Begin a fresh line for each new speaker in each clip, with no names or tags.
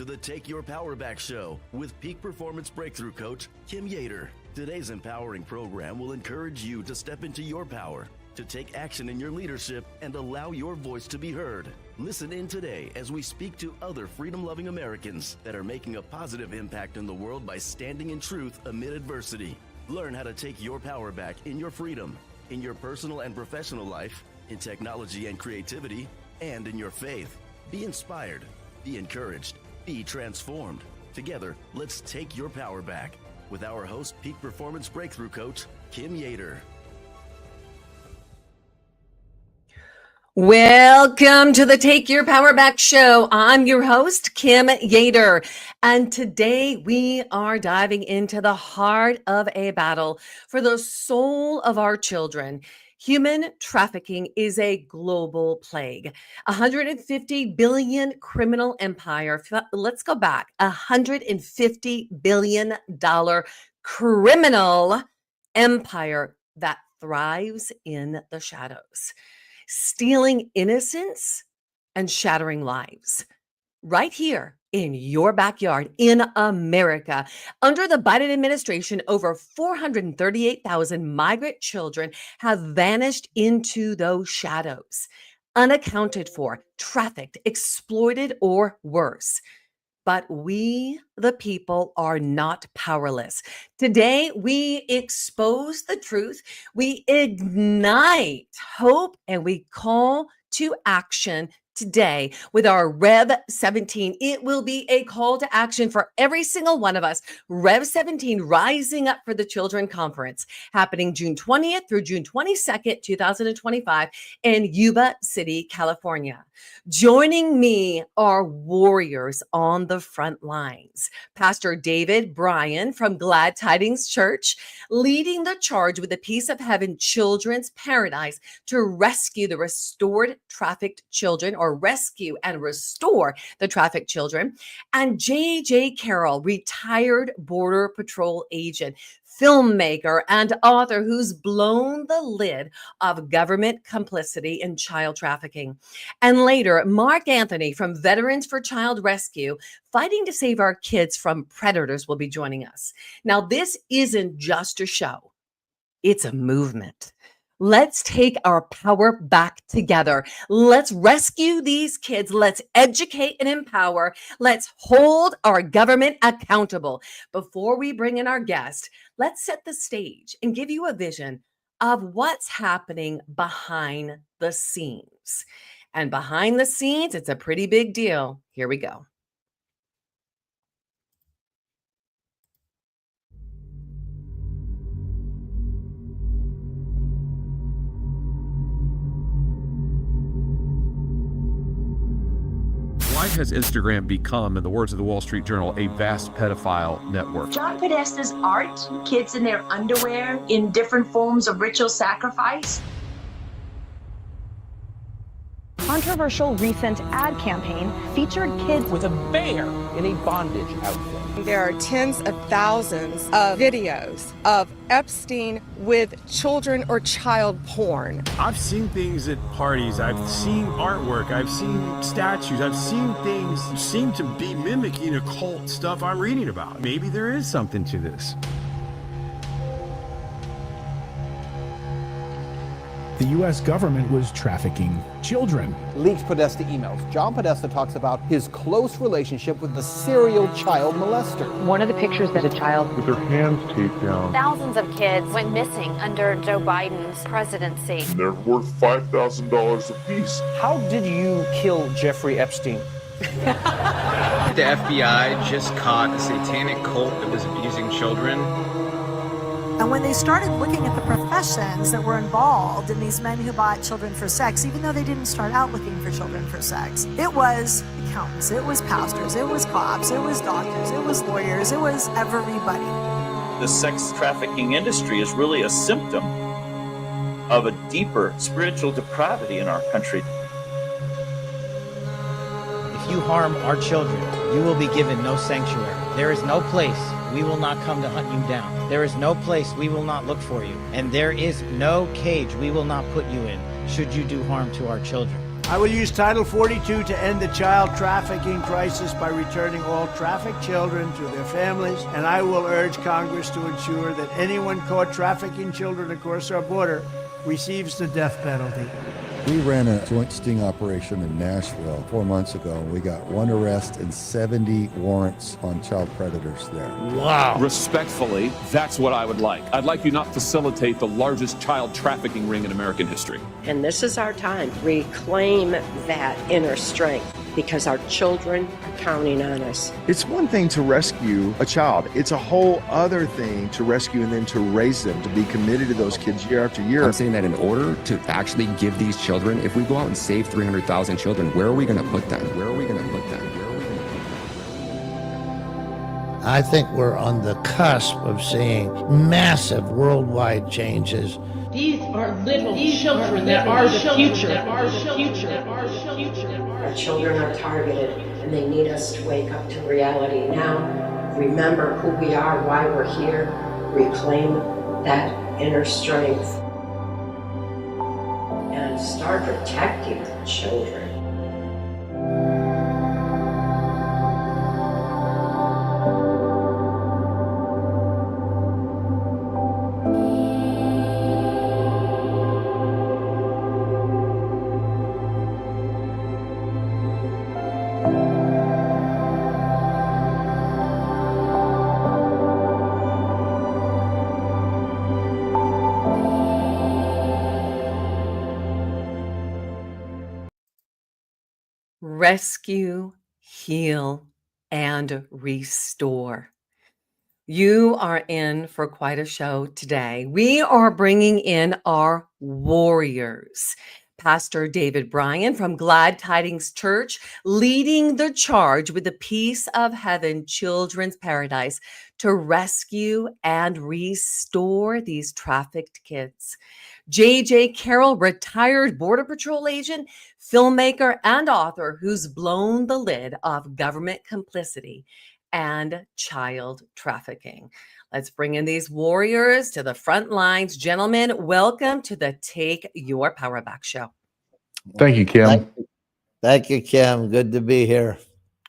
to the Take Your Power Back show with Peak Performance Breakthrough Coach Kim Yeater. Today's empowering program will encourage you to step into your power, to take action in your leadership, and allow your voice to be heard. Listen in today as we speak to other freedom-loving Americans that are making a positive impact in the world by standing in truth amid adversity. Learn how to take your power back in your freedom, in your personal and professional life, in technology and creativity, and in your faith. Be inspired, be encouraged, be transformed. Together, let's take your power back with our host, Peak Performance Breakthrough Coach, Kim Yeater.
Welcome to the Take Your Power Back show. I'm your host, Kim Yeater. And today we are diving into the heart of a battle for the soul of our children. Human trafficking is a global plague. $150 billion criminal empire. Let's go back. $150 billion criminal empire that thrives in the shadows, stealing innocence and shattering lives. Right here in your backyard in America. Under the Biden administration, over 438,000 migrant children have vanished into those shadows, unaccounted for, trafficked, exploited, or worse. But we, the people, are not powerless. Today, we expose the truth, we ignite hope, and we call to action today with our Rev 17. It will be a call to action for every single one of us. Rev 17, Rising Up for the Children Conference, happening June 20th through June 22nd, 2025 in Yuba City, California. Joining me are warriors on the front lines. Pastor David Bryant from Glad Tidings Church, leading the charge with the Peace of Heaven Children's Paradise to rescue the restored trafficked children, or rescue and restore the trafficked children. And J.J. Carrell, retired Border Patrol agent, filmmaker, and author who's blown the lid of government complicity in child trafficking. And later, Mark Anthony from Veterans for Child Rescue, fighting to save our kids from predators, will be joining us. Now, this isn't just a show. It's a movement. Let's take our power back together. Let's rescue these kids. Let's educate and empower. Let's hold our government accountable. Before we bring in our guest, let's set the stage and give you a vision of what's happening behind the scenes. And behind the scenes, it's a pretty big deal. Here we go.
Why has Instagram become, in the words of the Wall Street Journal, a vast pedophile network?
John Podesta's art, kids in their underwear in different forms of ritual sacrifice.
Controversial recent ad campaign featured kids
with a bear in a bondage outfit.
There are tens of thousands of videos of Epstein with children or child porn.
I've seen things at parties, I've seen artwork, I've seen statues, I've seen things that seem to be mimicking occult stuff I'm reading about. Maybe there is something to this.
The U.S. government was trafficking children.
Leaked Podesta emails. John Podesta talks about his close relationship with the serial child molester.
One of the pictures that a child
with their hands taped down.
Thousands of kids went missing under Joe Biden's presidency.
And they're worth $5,000 apiece.
How did you kill Jeffrey Epstein?
The FBI just caught a satanic cult that was abusing children.
And when they started looking at the professions that were involved in these men who bought children for sex, even though they didn't start out looking for children for sex, it was accountants, it was pastors, it was cops, it was doctors, it was lawyers, it was everybody.
The sex trafficking industry is really a symptom of a deeper spiritual depravity in our country.
If you harm our children, you will be given no sanctuary. There is no place we will not come to hunt you down. There is no place we will not look for you. And there is no cage we will not put you in should you do harm to our children.
I will use Title 42 to end the child trafficking crisis by returning all trafficked children to their families, and I will urge Congress to ensure that anyone caught trafficking children across our border receives the death penalty.
We ran a joint sting operation in Nashville 4 months ago. We got 1 arrest and 70 warrants on child predators there.
Wow. Respectfully, that's what I would like. I'd like you not facilitate the largest child trafficking ring in American history.
And this is our time. Reclaim that inner strength because our children are counting on us.
It's one thing to rescue a child. It's a whole other thing to rescue and then to raise them, to be committed to those kids year after year.
I'm saying that in order to actually give these children, if we go out and save 300,000 children, where are we going to put them? Where are we going to put them?
I think we're on the cusp of seeing massive worldwide changes.
These are little children that are the future.
Our children are targeted and they need us to wake up to reality now. Remember who we are, why we're here. Reclaim that inner strength and start protecting our children.
Rescue, heal, and restore. You are in for quite a show today. We are bringing in our warriors. Pastor David Bryant from Glad Tidings Church, leading the charge with the Peace of Heaven Children's Paradise to rescue and restore these trafficked kids. J.J. Carrell, retired Border Patrol agent, filmmaker, and author who's blown the lid off government complicity and child trafficking. Let's bring in these warriors to the front lines. Gentlemen, welcome to the Take Your Power Back show.
Thank you, Kim.
Thank you, Kim. Good to be here.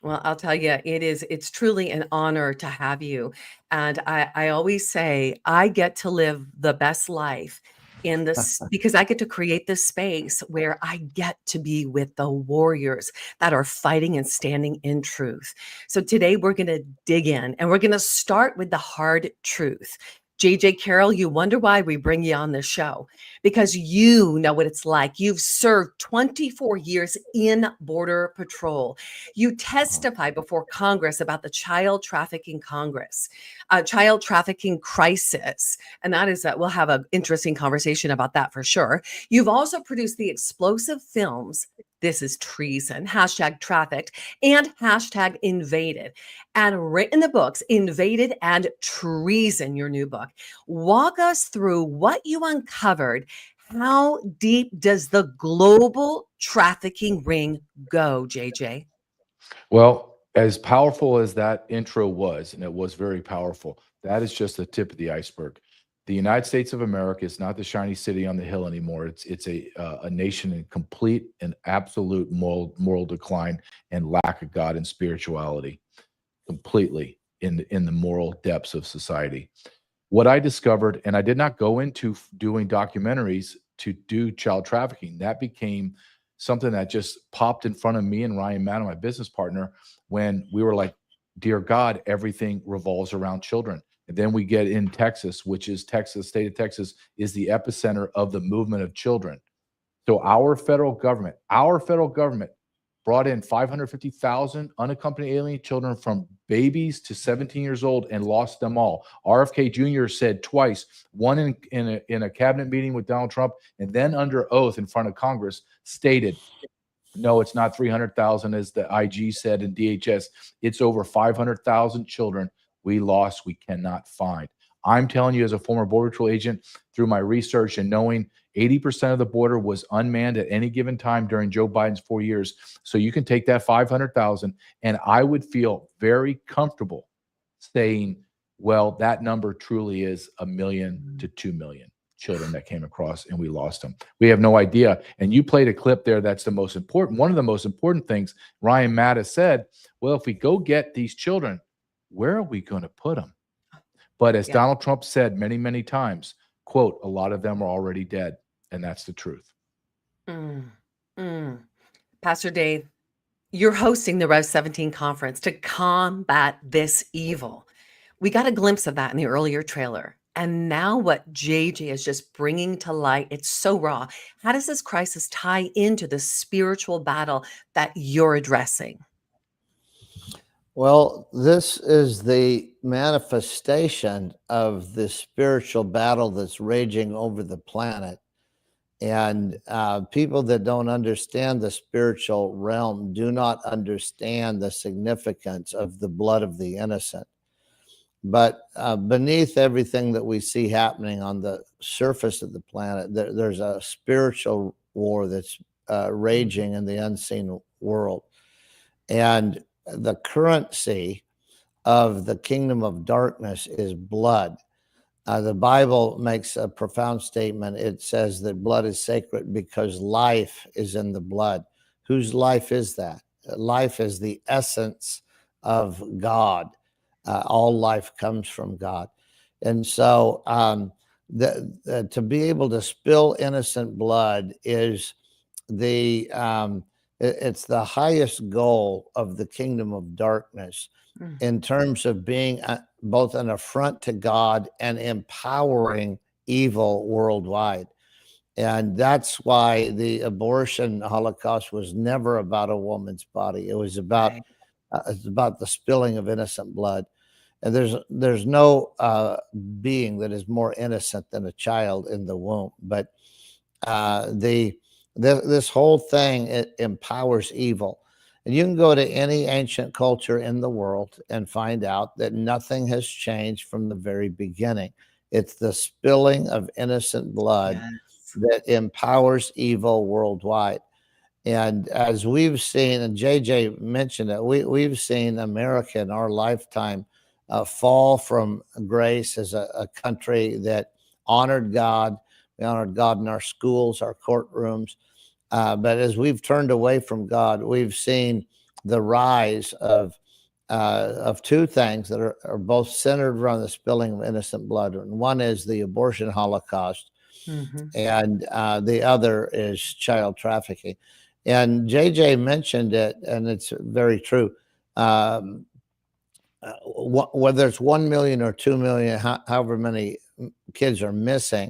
Well, I'll tell you, it's truly an honor to have you. And I always say I get to live the best life in this because I get to create this space where I get to be with the warriors that are fighting and standing in truth. So today we're going to dig in and we're going to start with the hard truth. J.J. Carrell, you wonder why we bring you on this show, because you know what it's like. You've served 24 years in Border Patrol. You testify before Congress about the child trafficking crisis. And that is we'll have an interesting conversation about that for sure. You've also produced the explosive films, This is Treason, #Trafficked, and #Invaded, and written the books, Invaded and Treason, your new book. Walk us through what you uncovered. How deep does the global trafficking ring go, JJ?
Well, as powerful as that intro was, and it was very powerful, that is just the tip of the iceberg. The United States of America is not the shiny city on the hill anymore. It's a nation in complete and absolute moral decline and lack of God and spirituality, completely in the moral depths of society. What I discovered, and I did not go into doing documentaries to do child trafficking. That became something that just popped in front of me and Ryan Maddow, my business partner, when we were like, dear God, everything revolves around children. And then we get in Texas, which is Texas, state of Texas is the epicenter of the movement of children. So our federal government brought in 550,000 unaccompanied alien children from babies to 17 years old and lost them all. RFK Jr. said twice, one in a cabinet meeting with Donald Trump, and then under oath in front of Congress, stated, no, it's not 300,000 as the IG said in DHS. It's over 500,000 children we lost, we cannot find. I'm telling you, as a former Border Patrol agent, through my research and knowing 80% of the border was unmanned at any given time during Joe Biden's 4 years. So you can take that 500,000, and I would feel very comfortable saying, well, that number truly is 1 million to 2 million children that came across, and we lost them. We have no idea. And you played a clip there that's the most important. One of the most important things Ryan Mattis said, well, if we go get these children, where are we going to put them? But as Donald Trump said many, many times, quote, a lot of them are already dead. And that's the truth.
Pastor Dave, you're hosting the Rev 17 conference to combat this evil. We got a glimpse of that in the earlier trailer. And now what JJ is just bringing to light, it's so raw. How does this crisis tie into the spiritual battle that you're addressing?
Well, this is the manifestation of the spiritual battle that's raging over the planet. And people that don't understand the spiritual realm do not understand the significance of the blood of the innocent. But beneath everything that we see happening on the surface of the planet, there's a spiritual war that's raging in the unseen world. And the currency of the kingdom of darkness is blood. The Bible makes a profound statement. It says that blood is sacred because life is in the blood. Whose life is that? Life is the essence of God. All life comes from God. And so to be able to spill innocent blood is it's the highest goal of the kingdom of darkness in terms of being both an affront to God and empowering evil worldwide. And that's why the abortion Holocaust was never about a woman's body. It was about it's about the spilling of innocent blood. And there's no being that is more innocent than a child in the womb. But this whole thing, it empowers evil. And you can go to any ancient culture in the world and find out that nothing has changed from the very beginning. It's the spilling of innocent blood that empowers evil worldwide. And as we've seen, and JJ mentioned it, we've seen America in our lifetime fall from grace as a country that honored God. We honored God in our schools, our courtrooms. But as we've turned away from God, we've seen the rise of two things that are both centered around the spilling of innocent blood. And one is the abortion Holocaust, and the other is child trafficking. And JJ mentioned it, and it's very true. Whether it's 1 million or 2 million, however many kids are missing,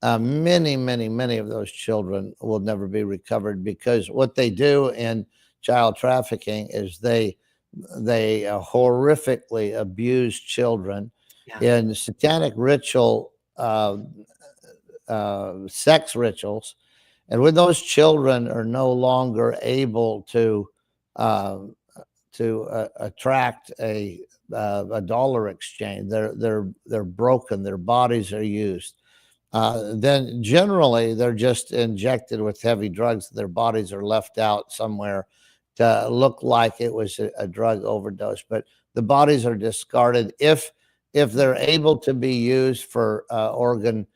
many of those children will never be recovered, because what they do in child trafficking is they horrifically abuse children in satanic ritual, sex rituals. And when those children are no longer able to attract a dollar exchange, they're broken, their bodies are used. Then generally they're just injected with heavy drugs. Their bodies are left out somewhere to look like it was a drug overdose, but the bodies are discarded. If they're able to be used for organ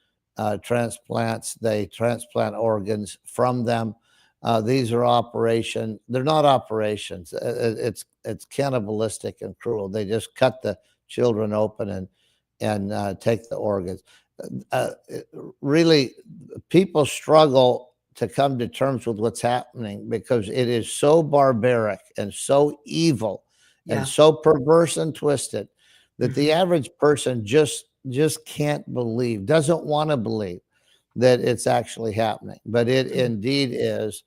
transplants, they transplant organs from them. These are operations. They're not operations. It's cannibalistic and cruel. They just cut the children open and take the organs. Really, people struggle to come to terms with what's happening because it is so barbaric and so evil and so perverse and twisted that the average person just can't believe, doesn't want to believe that it's actually happening. But it indeed is.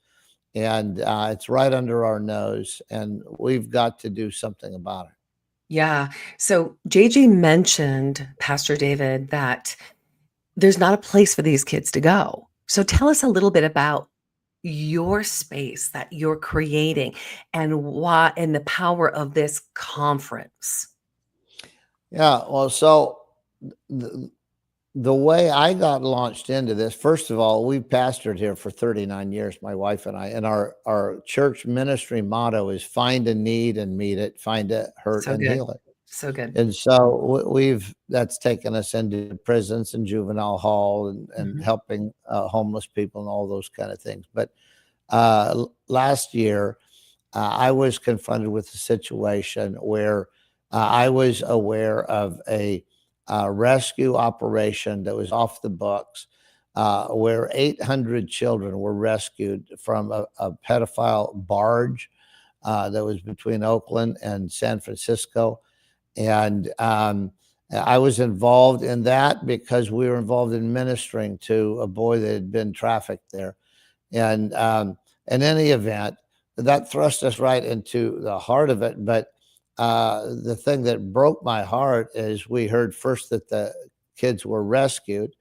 And it's right under our nose, and we've got to do something about it.
Yeah. So JJ mentioned, Pastor David, that there's not a place for these kids to go. So tell us a little bit about your space that you're creating and the power of this conference.
Yeah, well, so the way I got launched into this, first of all, we've pastored here for 39 years, my wife and I, and our church ministry motto is find a need and meet it, find a hurt and heal it.
So good.
And so that's taken us into prisons and juvenile hall and helping homeless people and all those kind of things. But last year, I was confronted with a situation where I was aware of a rescue operation that was off the books, where 800 children were rescued from a pedophile barge that was between Oakland and San Francisco. And I was involved in that because we were involved in ministering to a boy that had been trafficked there. And in any event, that thrust us right into the heart of it. But the thing that broke my heart is we heard first that the kids were rescued.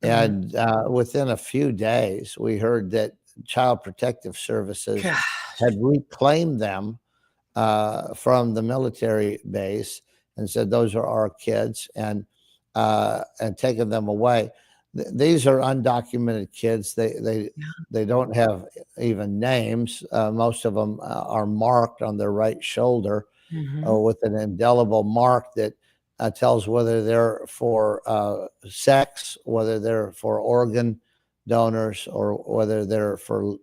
And within a few days, we heard that Child Protective Services had reclaimed them from the military base and said, those are our kids, and taken them away. These are undocumented kids. They don't have even names. Most of them are marked on their right shoulder with an indelible mark that tells whether they're for sex, whether they're for organ donors, or whether they're for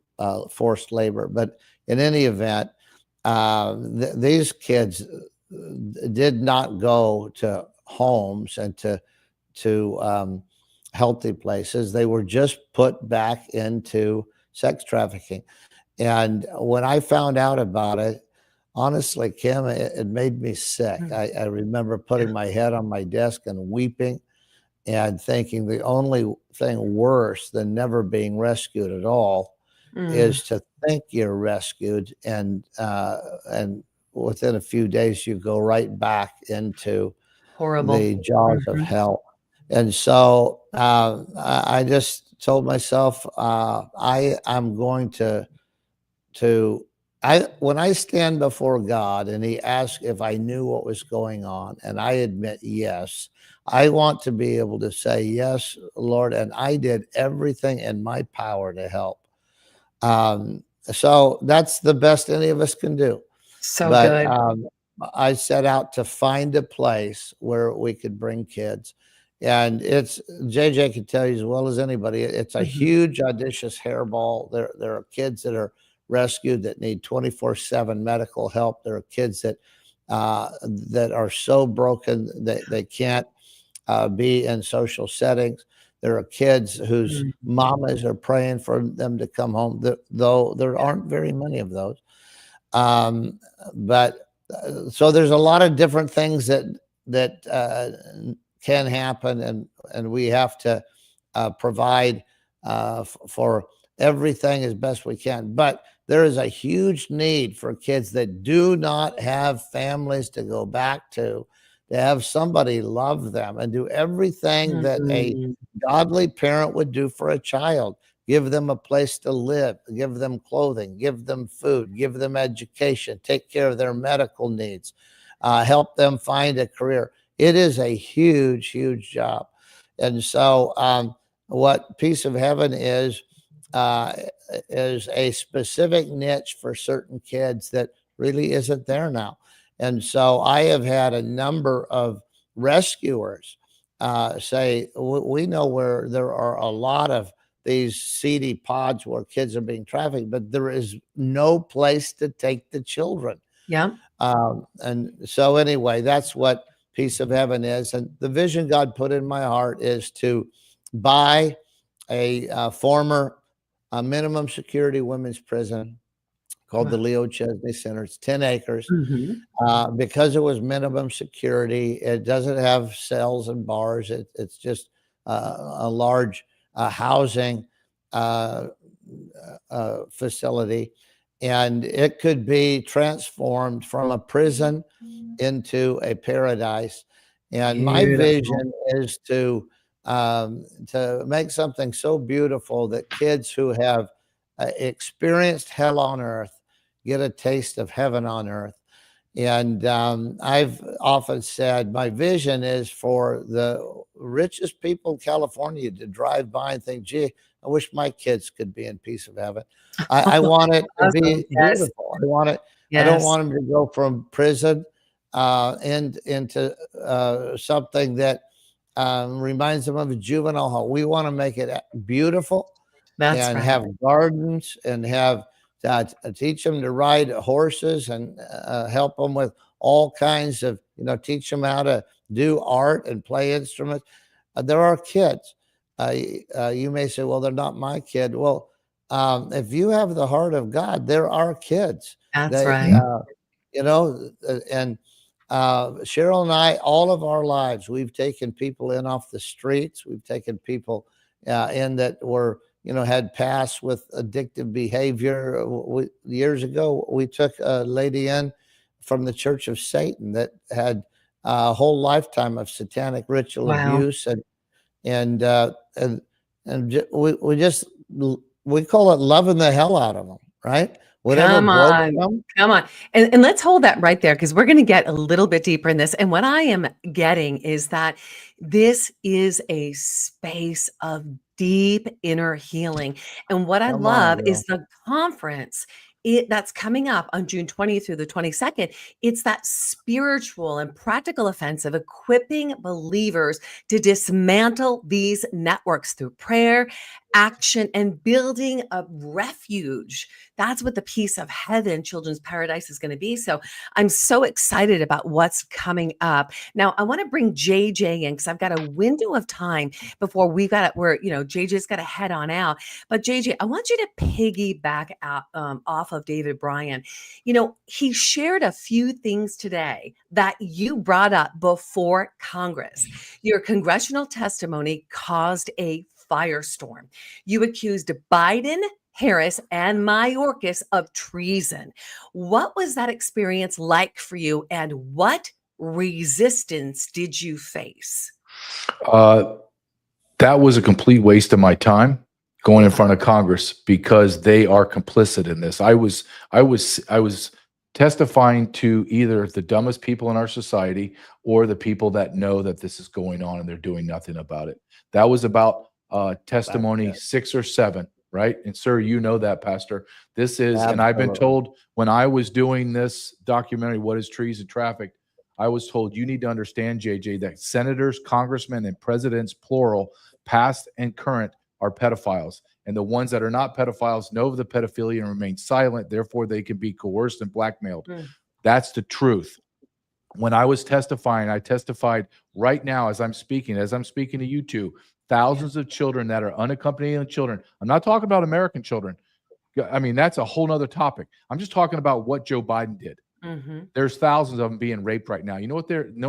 forced labor. But in any event, these kids did not go to homes and to healthy places. They were just put back into sex trafficking. And when I found out about it, honestly, Kim, it made me sick. I remember putting my head on my desk and weeping and thinking the only thing worse than never being rescued at all is to think you're rescued, and within a few days you go right back into the jaws of hell. And so I just told myself I'm going to when I stand before God and he asks if I knew what was going on, and I admit yes, I want to be able to say, yes, Lord, and I did everything in my power to help. So that's the best any of us can do.
So good.
I set out to find a place where we could bring kids. And it's, JJ can tell you as well as anybody, it's a huge, audacious hairball. There are kids that are rescued that need 24/7 medical help. There are kids that are so broken that they can't be in social settings. There are kids whose mamas are praying for them to come home, though there aren't very many of those. So there's a lot of different things that can happen, and we have to provide for everything as best we can. But there is a huge need for kids that do not have families to go back to have somebody love them and do everything that a godly parent would do for a child. Give them a place to live, give them clothing, give them food, give them education, take care of their medical needs, help them find a career. It is a huge, huge job. And so what Peace of Heaven is a specific niche for certain kids that really isn't there now. And so I have had a number of rescuers say, we know where there are a lot of these seedy pods where kids are being trafficked, but there is no place to take the children.
Yeah.
And so anyway, that's what Peace of Heaven is. And the vision God put in my heart is to buy a former minimum security women's prison called the Leo Chesney Center. It's 10 acres. Because it was minimum security, it doesn't have cells and bars. It's just a large housing facility. And it could be transformed from a prison into a paradise. And my vision is to make something so beautiful that kids who have experienced hell on earth get a taste of heaven on earth. And I've often said my vision is for the richest people in California to drive by and think, gee, I wish my kids could be in Peace of Heaven. I want it to be beautiful. I want it. I don't want them to go from prison and into something that reminds them of a juvenile hall. We want to make it beautiful.
That's
and
right.
have gardens and have teach them to ride horses and help them with all kinds of, teach them how to do art and play instruments. There are kids. You may say, well, they're not my kid. Well, if you have the heart of God, there are kids.
That's right.
And Cheryl and I, all of our lives, we've taken people in off the streets. We've taken people in that were, had past with addictive behavior. Years ago, we took a lady in from the Church of Satan that had a whole lifetime of satanic ritual abuse, and we call it loving the hell out of them, right? Whatever broke them.
Come on. And let's hold that right there, because we're going to get a little bit deeper in this. And what I am getting is that this is a space of deep inner healing. And what I love is the conference that's coming up on June 20th through the 22nd. It's that spiritual and practical offensive, equipping believers to dismantle these networks through prayer, action, and building a refuge. That's what the Peace of Heaven Children's Paradise is going to be. So I'm so excited about what's coming up. Now, I want to bring JJ in, because I've got a window of time before JJ's got to head on out. But JJ, I want you to piggyback out off of David Bryant. He shared a few things today that you brought up before Congress. Your congressional testimony caused a firestorm. You accused Biden, Harris, and Mayorkas of treason. What was that experience like for you, and what resistance did you face?
That was a complete waste of my time going in front of Congress, because they are complicit in this. I was testifying to either the dumbest people in our society or the people that know that this is going on and they're doing nothing about it. That was about testimony 6 or 7, right? And sir, you know that, Pastor. This is, and I've been told when I was doing this documentary, What is Treason Trafficked, I was told, you need to understand, JJ, that senators, congressmen, and presidents, plural, past and current, are pedophiles. And the ones that are not pedophiles know of the pedophilia and remain silent. Therefore, they can be coerced and blackmailed. That's the truth. When I was testifying, I testified right now as I'm speaking to you two, thousands of children that are unaccompanied children. I'm not talking about American children. I mean, that's a whole nother topic. I'm just talking about what Joe Biden did. There's thousands of them being raped right now. You know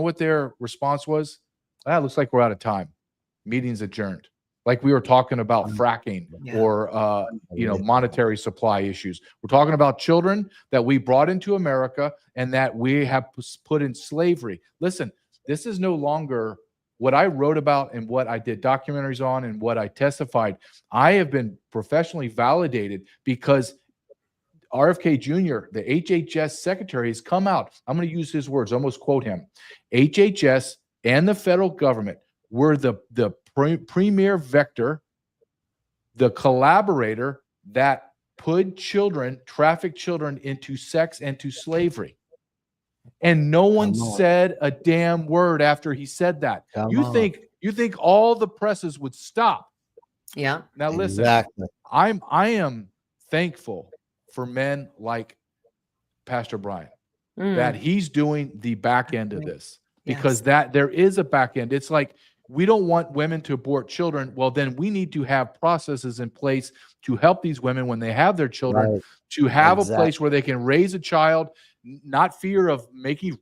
what their response was? Looks like we're out of time. Meeting's adjourned. Like we were talking about fracking or monetary supply issues. We're talking about children that we brought into America and that we have put in slavery. Listen, this is no longer what I wrote about and what I did documentaries on and what I testified. I have been professionally validated because RFK Jr., the HHS secretary, has come out. I'm going to use his words, almost quote him. HHS and the federal government were the premier vector, the collaborator that put trafficked children into sex and to slavery. And no one said a damn word after he said that. You think all the presses would stop?
Yeah.
Now listen,
Exactly.
I am thankful for men like Pastor Bryant that he's doing the back end of this, because that there is a back end. It's like, we don't want women to abort children. Well, then we need to have processes in place to help these women when they have their children, to have a place where they can raise a child, not fear of making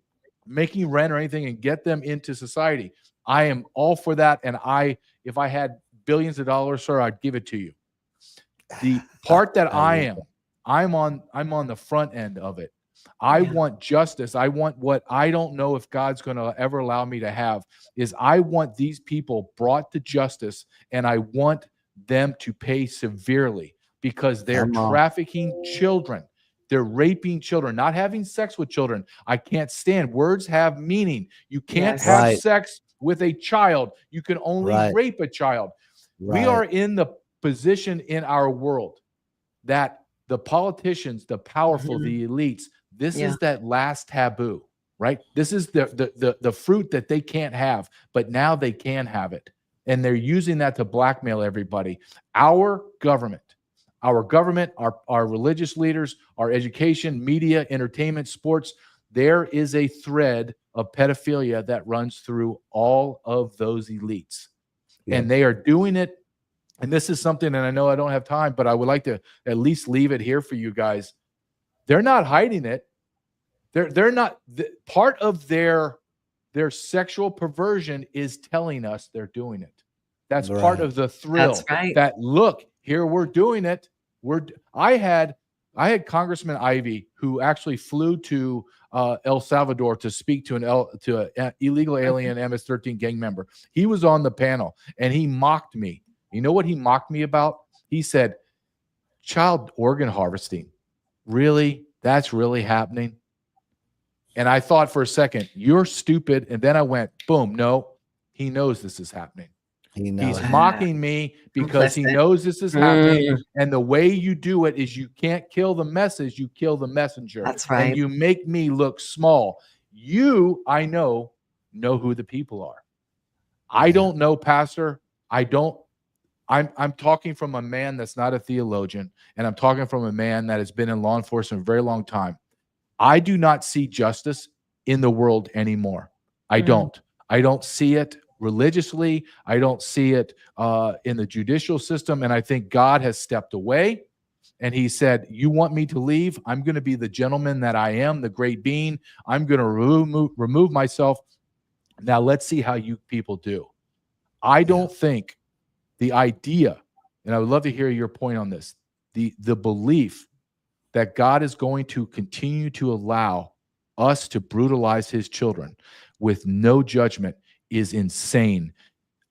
rent or anything, and get them into society. I am all for that. And if I had billions of dollars, sir, I'd give it to you. The part that I'm on the front end of it. I want justice. I want what I don't know if God's going to ever allow me to have is I want these people brought to justice, and I want them to pay severely because they're trafficking children. They're raping children, not having sex with children. I can't stand. Words have meaning. You can't have sex with a child. You can only rape a child. We are in the position in our world that the politicians, the powerful, the elites, this is that last taboo, right? This is the fruit that they can't have, but now they can have it. And they're using that to blackmail everybody. Our government, our religious leaders, our education, media, entertainment, sports, there is a thread of pedophilia that runs through all of those elites.
Yep.
And they are doing it. And this is something, and I know I don't have time, but I would like to at least leave it here for you guys. They're not hiding it. They're not part of their sexual perversion is telling us they're doing it. That's
Right.
part of the thrill.
That's right.
That look, here we're doing it. I had Congressman Ivey, who actually flew to El Salvador to speak to an illegal alien MS-13 gang member. He was on the panel and he mocked me. You know what he mocked me about? He said, child organ harvesting. Really? That's really happening? And I thought for a second, you're stupid. And then I went, boom, no, he knows this is happening.
He knows.
He's mocking me because he knows this is happening. And the way you do it is you can't kill the message, you kill the messenger.
That's right.
And you make me look small. You, I know who the people are. I don't know, Pastor. I'm talking from a man that's not a theologian, and I'm talking from a man that has been in law enforcement a very long time. I do not see justice in the world anymore. I don't see it religiously. I don't see it in the judicial system. And I think God has stepped away and he said, you want me to leave? I'm going to be the gentleman that I am, the great being. I'm going to remove myself. Now let's see how you people do. I don't think the idea, and I would love to hear your point on this, the belief that God is going to continue to allow us to brutalize his children with no judgment is insane.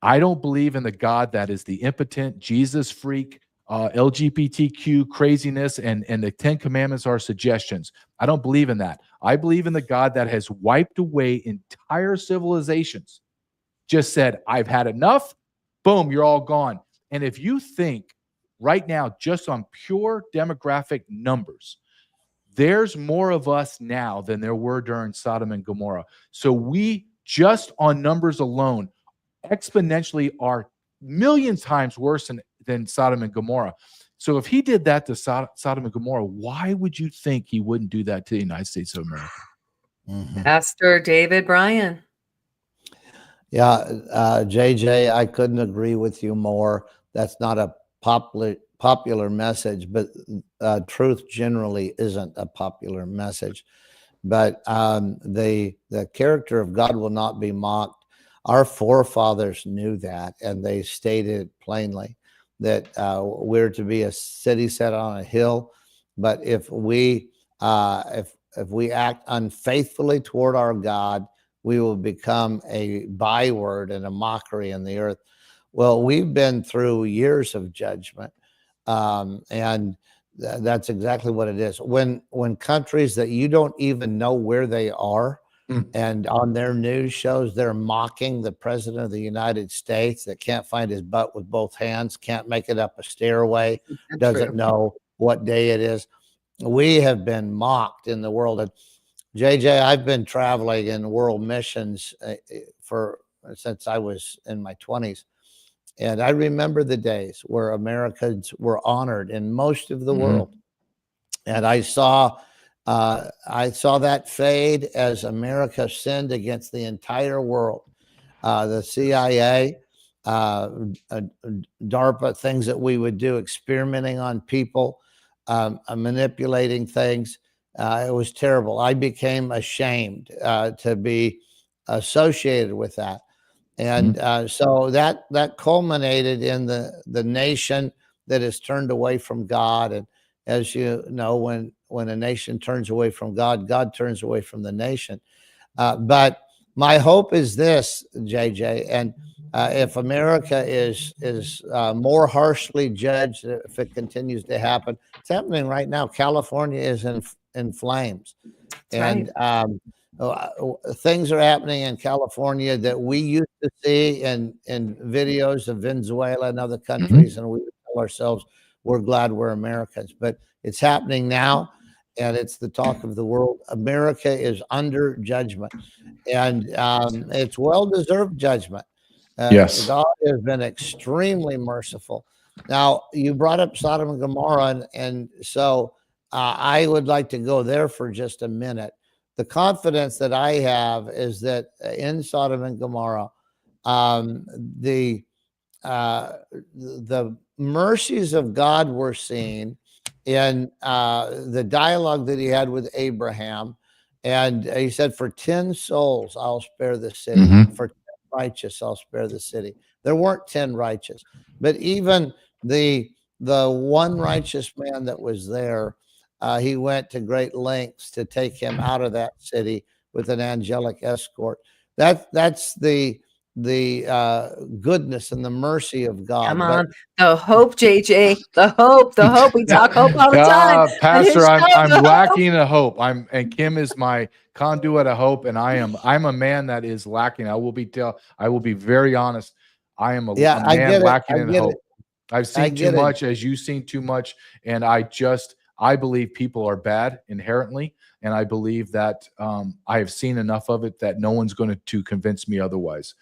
I don't believe in the God that is the impotent, Jesus freak, LGBTQ craziness, and the 10 Commandments are suggestions. I don't believe in that. I believe in the God that has wiped away entire civilizations, just said, I've had enough, boom, you're all gone. And if you think right now, just on pure demographic numbers, there's more of us now than there were during Sodom and Gomorrah. So we, just on numbers alone, exponentially are million times worse than Sodom and Gomorrah. So if he did that to Sodom and Gomorrah, why would you think he wouldn't do that to the United States of America?
Pastor David Bryant.
Yeah, JJ, I couldn't agree with you more. That's not a popular message, but truth generally isn't a popular message. But the character of God will not be mocked. Our forefathers knew that, and they stated plainly that we're to be a city set on a hill. But if we act unfaithfully toward our God, we will become a byword and a mockery in the earth. Well, we've been through years of judgment, and that's exactly what it is. When countries that you don't even know where they are, and on their news shows they're mocking the president of the United States that can't find his butt with both hands, can't make it up a stairway, doesn't know what day it is. We have been mocked in the world. And JJ, I've been traveling in world missions since I was in my 20s. And I remember the days where Americans were honored in most of the world. And I saw that fade as America sinned against the entire world. The CIA, DARPA, things that we would do, experimenting on people, manipulating things. It was terrible. I became ashamed to be associated with that. And so that culminated in the nation that has turned away from God. And as you know, when a nation turns away from God, God turns away from the nation. But my hope is this, JJ, and if America is more harshly judged, if it continues to happen, it's happening right now. California is in flames. That's and things are happening in California that we used to see in videos of Venezuela and other countries, and we tell ourselves we're glad we're Americans. But it's happening now, and it's the talk of the world. America is under judgment, and it's well-deserved judgment.
Yes.
God has been extremely merciful. Now, you brought up Sodom and Gomorrah, and so I would like to go there for just a minute. The confidence that I have is that in Sodom and Gomorrah, the mercies of God were seen in the dialogue that he had with Abraham. And he said, for 10 souls, I'll spare the city. For 10 righteous, I'll spare the city. There weren't 10 righteous, but even the one righteous man that was there, he went to great lengths to take him out of that city with an angelic escort. That's the goodness and the mercy of God.
Come on, the hope, JJ, the hope. We talk hope all the time.
Pastor, I'm lacking a hope. And Kim is my conduit of hope, and I'm a man that is lacking. I will be very honest. I am a man lacking in hope. I've seen too much, as you've seen too much, and I believe people are bad inherently, and I believe that I have seen enough of it that no one's going to convince me otherwise.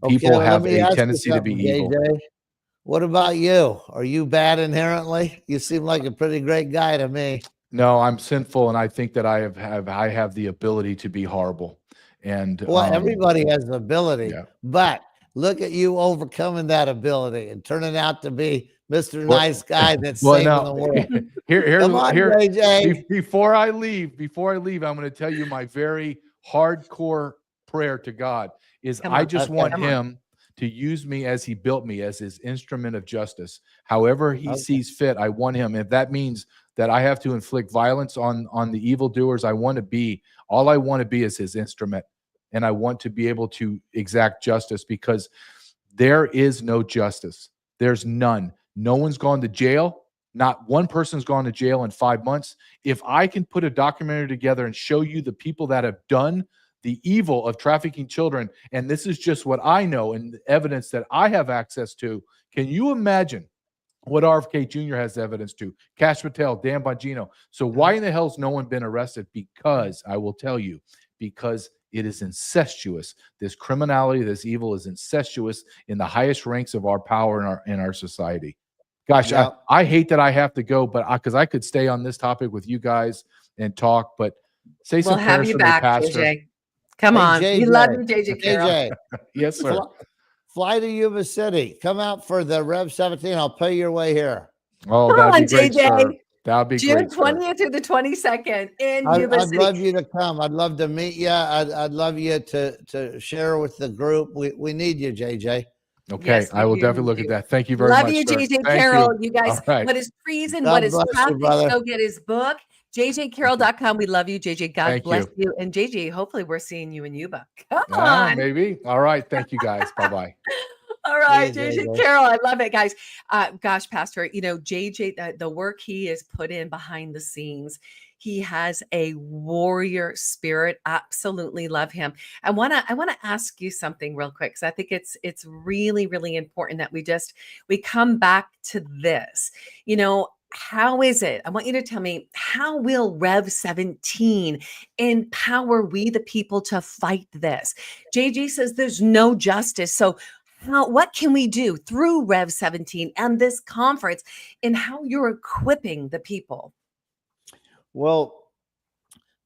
People have a tendency to be evil.
JJ, what about you? Are you bad inherently? You seem like a pretty great guy to me.
No, I'm sinful, and I think that I have the ability to be horrible. And
well, everybody has the ability, but look at you overcoming that ability and turning out to be Mr. Nice Guy that's saving the world.
JJ. Before I leave, I'm going to tell you my very hardcore prayer to God is I just want him to use me as he built me, as his instrument of justice. However he sees fit, I want him. If that means that I have to inflict violence on the evildoers, all I want to be is his instrument. And I want to be able to exact justice, because there is no justice. There's none. No one's gone to jail. Not one person's gone to jail in 5 months. If I can put a documentary together and show you the people that have done the evil of trafficking children, and this is just what I know and the evidence that I have access to, can you imagine what RFK Jr. has evidence to? Cash Patel, Dan Bongino. So why in the hell has no one been arrested? Because I will tell you, because it is incestuous. This criminality, this evil is incestuous in the highest ranks of our power in our society. Gosh, I hate that I have to go, but because I could stay on this topic with you guys and talk, but say some prayers
have you
for
back,
me, Pastor.
JJ. Come on.
JJ,
We love you, JJ Carrell.
Yes, sir.
Fly to Yuba City. Come out for the Rev 17. I'll pay your way here.
Oh, that'd be great, sir. That'd be
June
great. June
20th through the 22nd in Yuba
I'd
City.
love you to come. I'd love to meet you. I'd love you to share with the group. We need you, JJ.
Okay,
Yes,
I will definitely look at that. Thank you very much.
Love you,
sir.
JJ
Thank
Carrell. You guys,
right.
what is treason?
God
What is
bless you,
trafficking?
brother.
Go get his book. JJCarrell.com. We love you, JJ. God
Thank
bless
you.
you. And JJ, hopefully we're seeing you in Yuba. Come on.
Maybe. All right. Thank you, guys. Bye-bye.
All right,
Yeah,
JJ
JJ.
Carrell. I love it, guys. Gosh, Pastor, JJ, the work he has put in behind the scenes, he has a warrior spirit. Absolutely love him. I want to ask you something real quick, because I think it's really, really important that we come back to this. How is it? I want you to tell me, how will Rev 17 empower we the people to fight this? JJ says there's no justice. So what can we do through Rev 17 and this conference, and how you're equipping the people?
Well,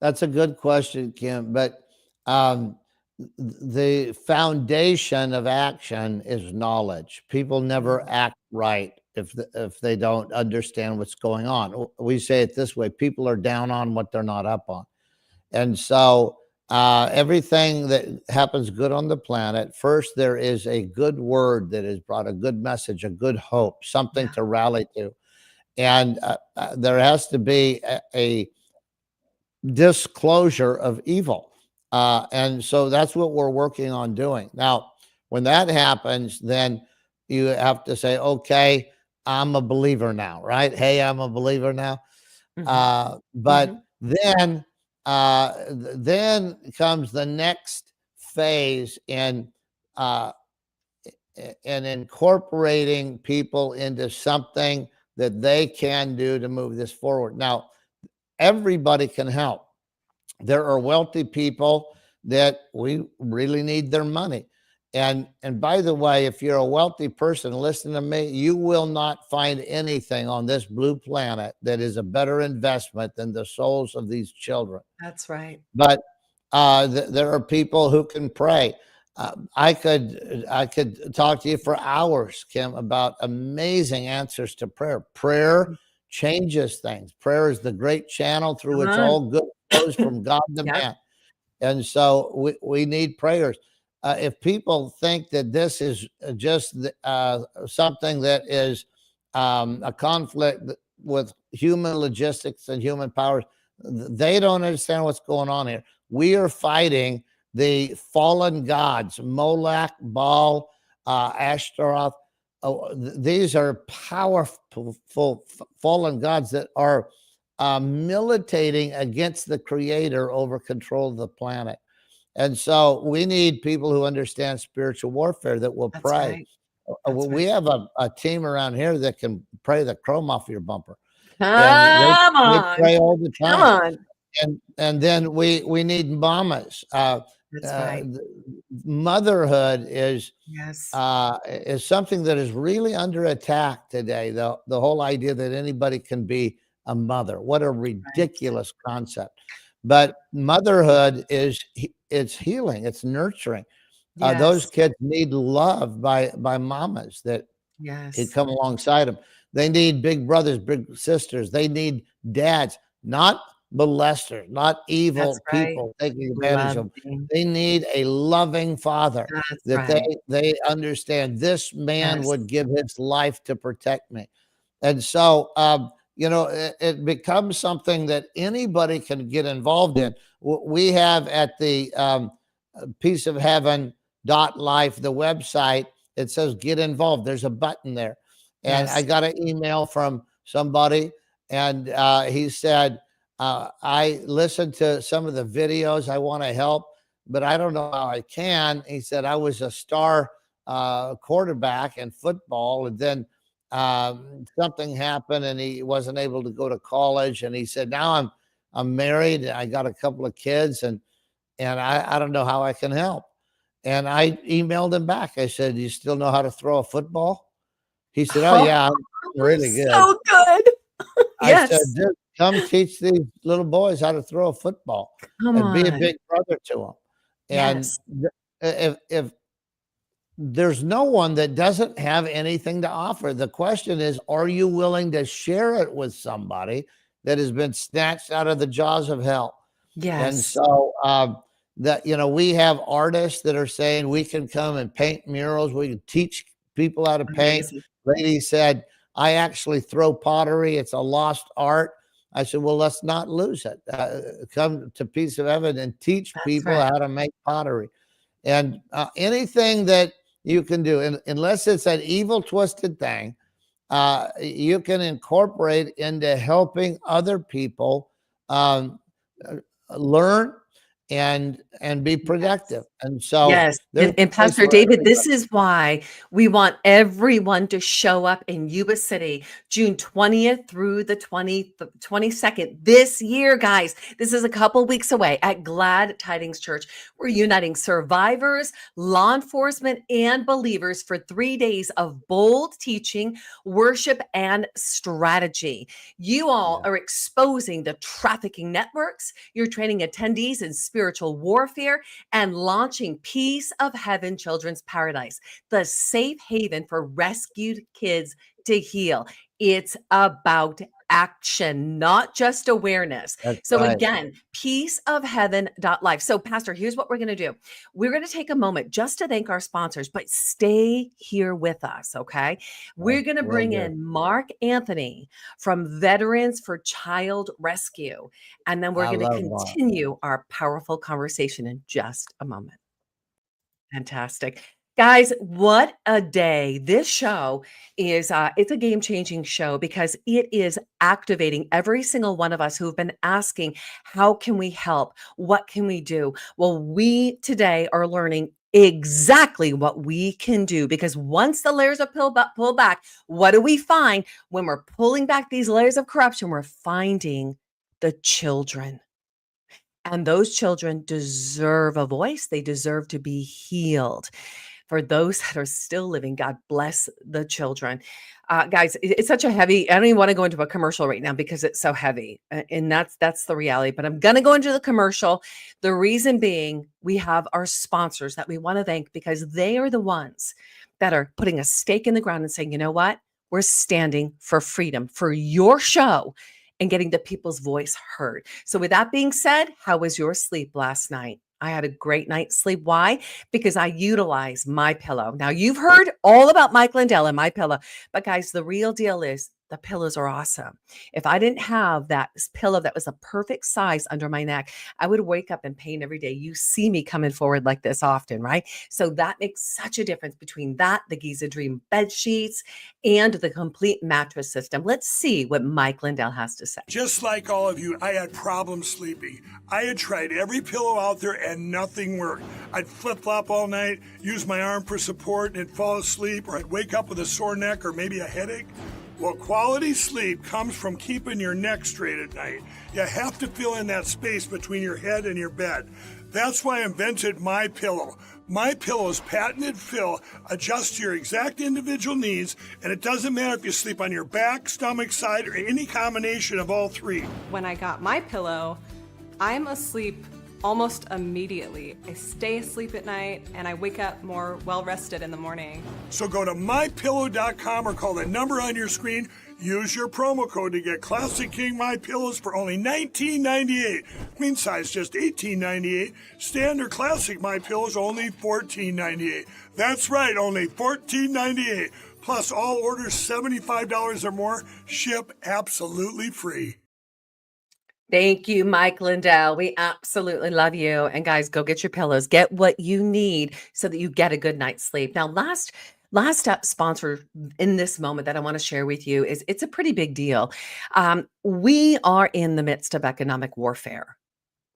that's a good question, Kim. But the foundation of action is knowledge. People never act right if they don't understand what's going on. We say it this way: people are down on what they're not up on. And so everything that happens good on the planet, first there is a good word that is brought, a good message, a good hope, something to rally to. And there has to be a disclosure of evil. And so that's what we're working on doing. Now, when that happens, then you have to say, okay, I'm a believer now, right? Hey, I'm a believer now. But then comes the next phase in incorporating people into something that they can do to move this forward. Now, everybody can help. There are wealthy people that we really need their money. And by the way, if you're a wealthy person, listen to me, you will not find anything on this blue planet that is a better investment than the souls of these children.
That's right.
But there are people who can pray. I could talk to you for hours, Kim, about amazing answers to prayer. Prayer changes things. Prayer is the great channel through which all good flows from God to man. And so we need prayers. If people think that this is just something that is a conflict with human logistics and human powers, they don't understand what's going on here. We are fighting the fallen gods, Molech, Baal, Ashtaroth. These are powerful fallen gods that are militating against the creator over control of the planet. And so we need people who understand spiritual warfare that will pray. We have a team around here that can pray the chrome off your bumper.
Come
They
on.
pray all the time.
Come on.
And then we need mamas.
That's right.
Motherhood is
Yes.
is something that is really under attack today. The whole idea that anybody can be a mother. What a ridiculous concept. But motherhood it's healing, it's nurturing. Those kids need love by mamas that can come alongside them. They need big brothers, big sisters. They need dads, not molesters, not evil people taking advantage of them. They need a loving father they understand this man would give his life to protect me. And so it becomes something that anybody can get involved in. We have at the peaceofheaven.life, the website, it says get involved. There's a button there. And I got an email from somebody, and he said, I listened to some of the videos. I want to help, but I don't know how I can. He said, I was a star quarterback in football, and then something happened and he wasn't able to go to college. And he said, now I'm married. I got a couple of kids, and I don't know how I can help. And I emailed him back. I said, do you still know how to throw a football? He said, oh yeah, I'm really good.
So good.
I said, just come teach these little boys how to throw a football and be a big brother to them. And if there's no one that doesn't have anything to offer, the question is, are you willing to share it with somebody that has been snatched out of the jaws of hell? And so we have artists that are saying we can come and paint murals. We can teach people how to paint. Lady said, I actually throw pottery. It's a lost art. I said, well, let's not lose it. Come to Peace of Heaven and teach people how to make pottery. And anything that you can do, and unless it's an evil, twisted thing, you can incorporate into helping other people learn and be productive. And so
and Pastor David, this is why we want everyone to show up in Yuba City June 20th through the 22nd this year, guys. This is a couple weeks away at Glad Tidings Church. We're uniting survivors, law enforcement, and believers for 3 days of bold teaching, worship, and strategy. You all are exposing the trafficking networks. You're training attendees in spiritual warfare and launching Peace of Heaven Children's Paradise, the safe haven for rescued kids to heal. It's about action, not just awareness. Again, peaceofheaven.life. So Pastor, here's what we're going to do. We're going to take a moment just to thank our sponsors, but stay here with us. Okay. We're going to bring in Mark Anthony from Veterans for Child Rescue. And then we're going to continue our powerful conversation in just a moment. Fantastic. Guys, what a day. This show is, it's a game-changing show because it is activating every single one of us who've been asking, how can we help? What can we do? Well, we today are learning exactly what we can do, because once the layers are pulled back, what do we find when we're pulling back these layers of corruption? We're finding the children. And those children deserve a voice. They deserve to be healed. For those that are still living, God bless the children. Guys, it's such a heavy, I don't even want to go into a commercial right now because it's so heavy. And that's the reality. But I'm going to go into the commercial. The reason being, we have our sponsors that we want to thank because they are the ones that are putting a stake in the ground and saying, you know what? We're standing for freedom for your show and getting the people's voice heard. So with that being said, how was your sleep last night? I had a great night's sleep. Why? Because I utilize my pillow. Now you've heard all about Mike Lindell and my pillow, but guys, the real deal is the pillows are awesome. If I didn't have that pillow that was a perfect size under my neck, I would wake up in pain every day. You see me coming forward like this often, right? So that makes such a difference between that, the Giza Dream bed sheets, and the complete mattress system. Let's see what Mike Lindell has to say.
Just like all of you, I had problems sleeping. I had tried every pillow out there and nothing worked. I'd flip-flop all night, use my arm for support, and fall asleep, or I'd wake up with a sore neck or maybe a headache. Well, quality sleep comes from keeping your neck straight at night. You have to fill in that space between your head and your bed. That's why I invented My Pillow. My Pillow's patented fill adjusts to your exact individual needs, and it doesn't matter if you sleep on your back, stomach, side, or any combination of all three.
When I got My Pillow, I'm asleep almost immediately. I stay asleep at night and I wake up more well-rested in the morning.
So go to mypillow.com or call the number on your screen. Use your promo code to get Classic King My Pillows for only $19.98. Queen size just $18.98. Standard Classic My Pillows only $14.98. That's right, only $14.98. Plus all orders $75 or more ship absolutely free.
Thank you, Mike Lindell. We absolutely love you. And guys, go get your pillows. Get what you need so that you get a good night's sleep. Now, last sponsor in this moment that I want to share with you is it's a pretty big deal. We are in the midst of economic warfare.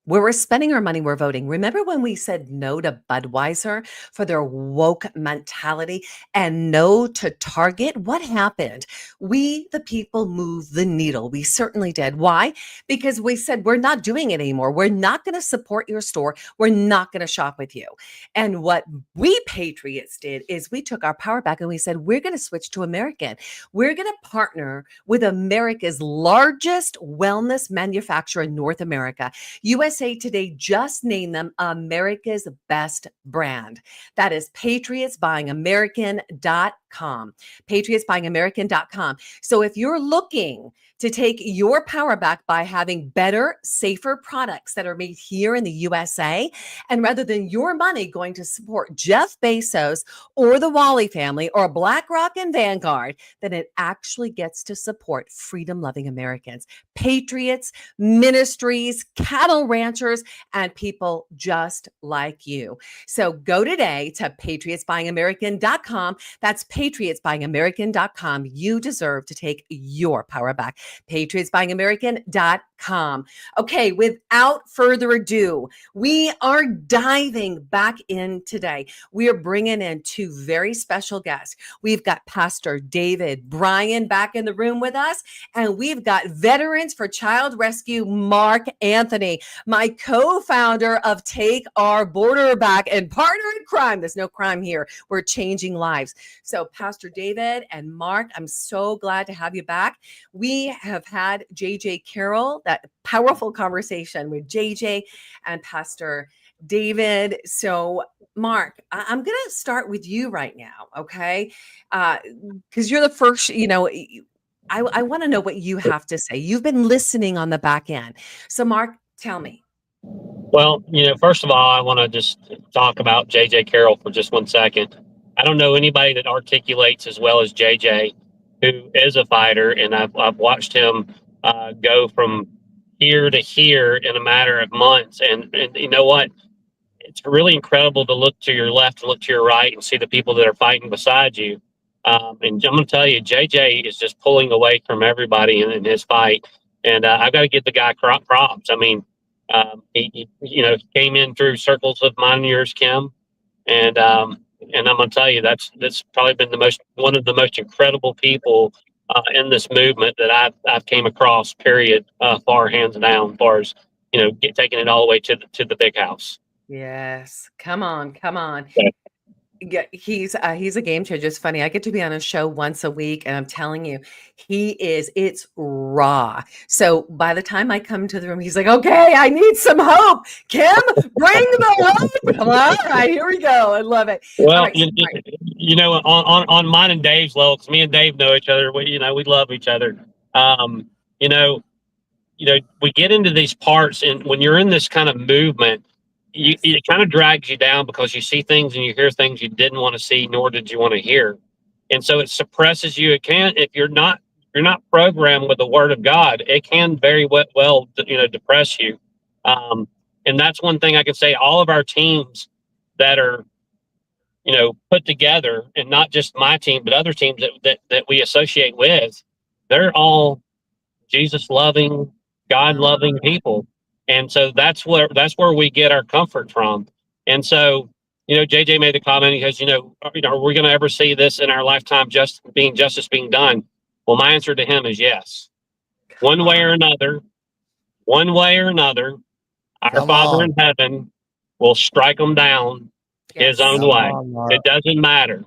Where we're spending our money, we're voting. Remember when we said no to Budweiser for their woke mentality and no to Target? What happened? We, the people, moved the needle. We certainly did. Why? Because we said we're not doing it anymore. We're not going to support your store. We're not going to shop with you. And what we patriots did is we took our power back and we said, we're going to switch to American. We're going to partner with America's largest wellness manufacturer in North America. USA Today just named them America's best brand. That is patriotsbuyingamerican.com. Patriotsbuyingamerican.com. So if you're looking to take your power back by having better, safer products that are made here in the USA, and rather than your money going to support Jeff Bezos or the Wally family or BlackRock and Vanguard, then it actually gets to support freedom-loving Americans, patriots, ministries, cattle ranchers, and people just like you. So go today to patriotsbuyingamerican.com. That's patriotsbuyingamerican.com. You deserve to take your power back. patriotsbuyingamerican.com. Okay, without further ado, we are diving back in today. We are bringing in two very special guests. We've got Pastor David Bryant back in the room with us, and we've got Veterans for Child Rescue Mark Anthony, my co-founder of Take Our Border Back and partner in crime. There's no crime here. We're changing lives. So Pastor David and Mark, I'm so glad to have you back. We have had JJ Carrell, that powerful conversation with JJ and Pastor David. So Mark, I'm going to start with you right now. Okay. Because you're the first, I want to know what you have to say. You've been listening on the back end. So Mark, tell me.
Well, first of all, I want to just talk about JJ Carrell for just 1 second. I don't know anybody that articulates as well as JJ, who is a fighter, and I've watched him go from here to here in a matter of months. And you know what? It's really incredible to look to your left and look to your right and see the people that are fighting beside you. And I'm going to tell you, JJ is just pulling away from everybody in his fight. And I've got to give the guy props. I mean, he came in through circles of mine and yours, Kim. And I'm going to tell you, that's probably been one of the most incredible people in this movement that I've came across. Period. Far hands down, as far as taking it all the way to the big house.
Yes. Come on. Come on.
Yeah.
Yeah, he's a game changer. It's funny. I get to be on a show once a week, and I'm telling you, it's raw. So by the time I come to the room, he's like, okay, I need some hope. Kim, bring the hope. I'm like, all right, here we go. I love it.
Well,
Right,
on mine and Dave's level, because me and Dave know each other. We love each other. We get into these parts, and when you're in this kind of movement, it kind of drags you down because you see things and you hear things you didn't want to see, nor did you want to hear, and so it suppresses you. It can, if you're not programmed with the Word of God, it can very well depress you. And that's one thing I can say. All of our teams that are put together, and not just my team, but other teams that we associate with, they're all Jesus loving, God loving people. And so that's where we get our comfort from. And so, JJ made the comment, he goes, are we going to ever see this in our lifetime, justice being done? Well, my answer to him is yes. One way or another, our Father in heaven will strike them down his own way. It doesn't matter.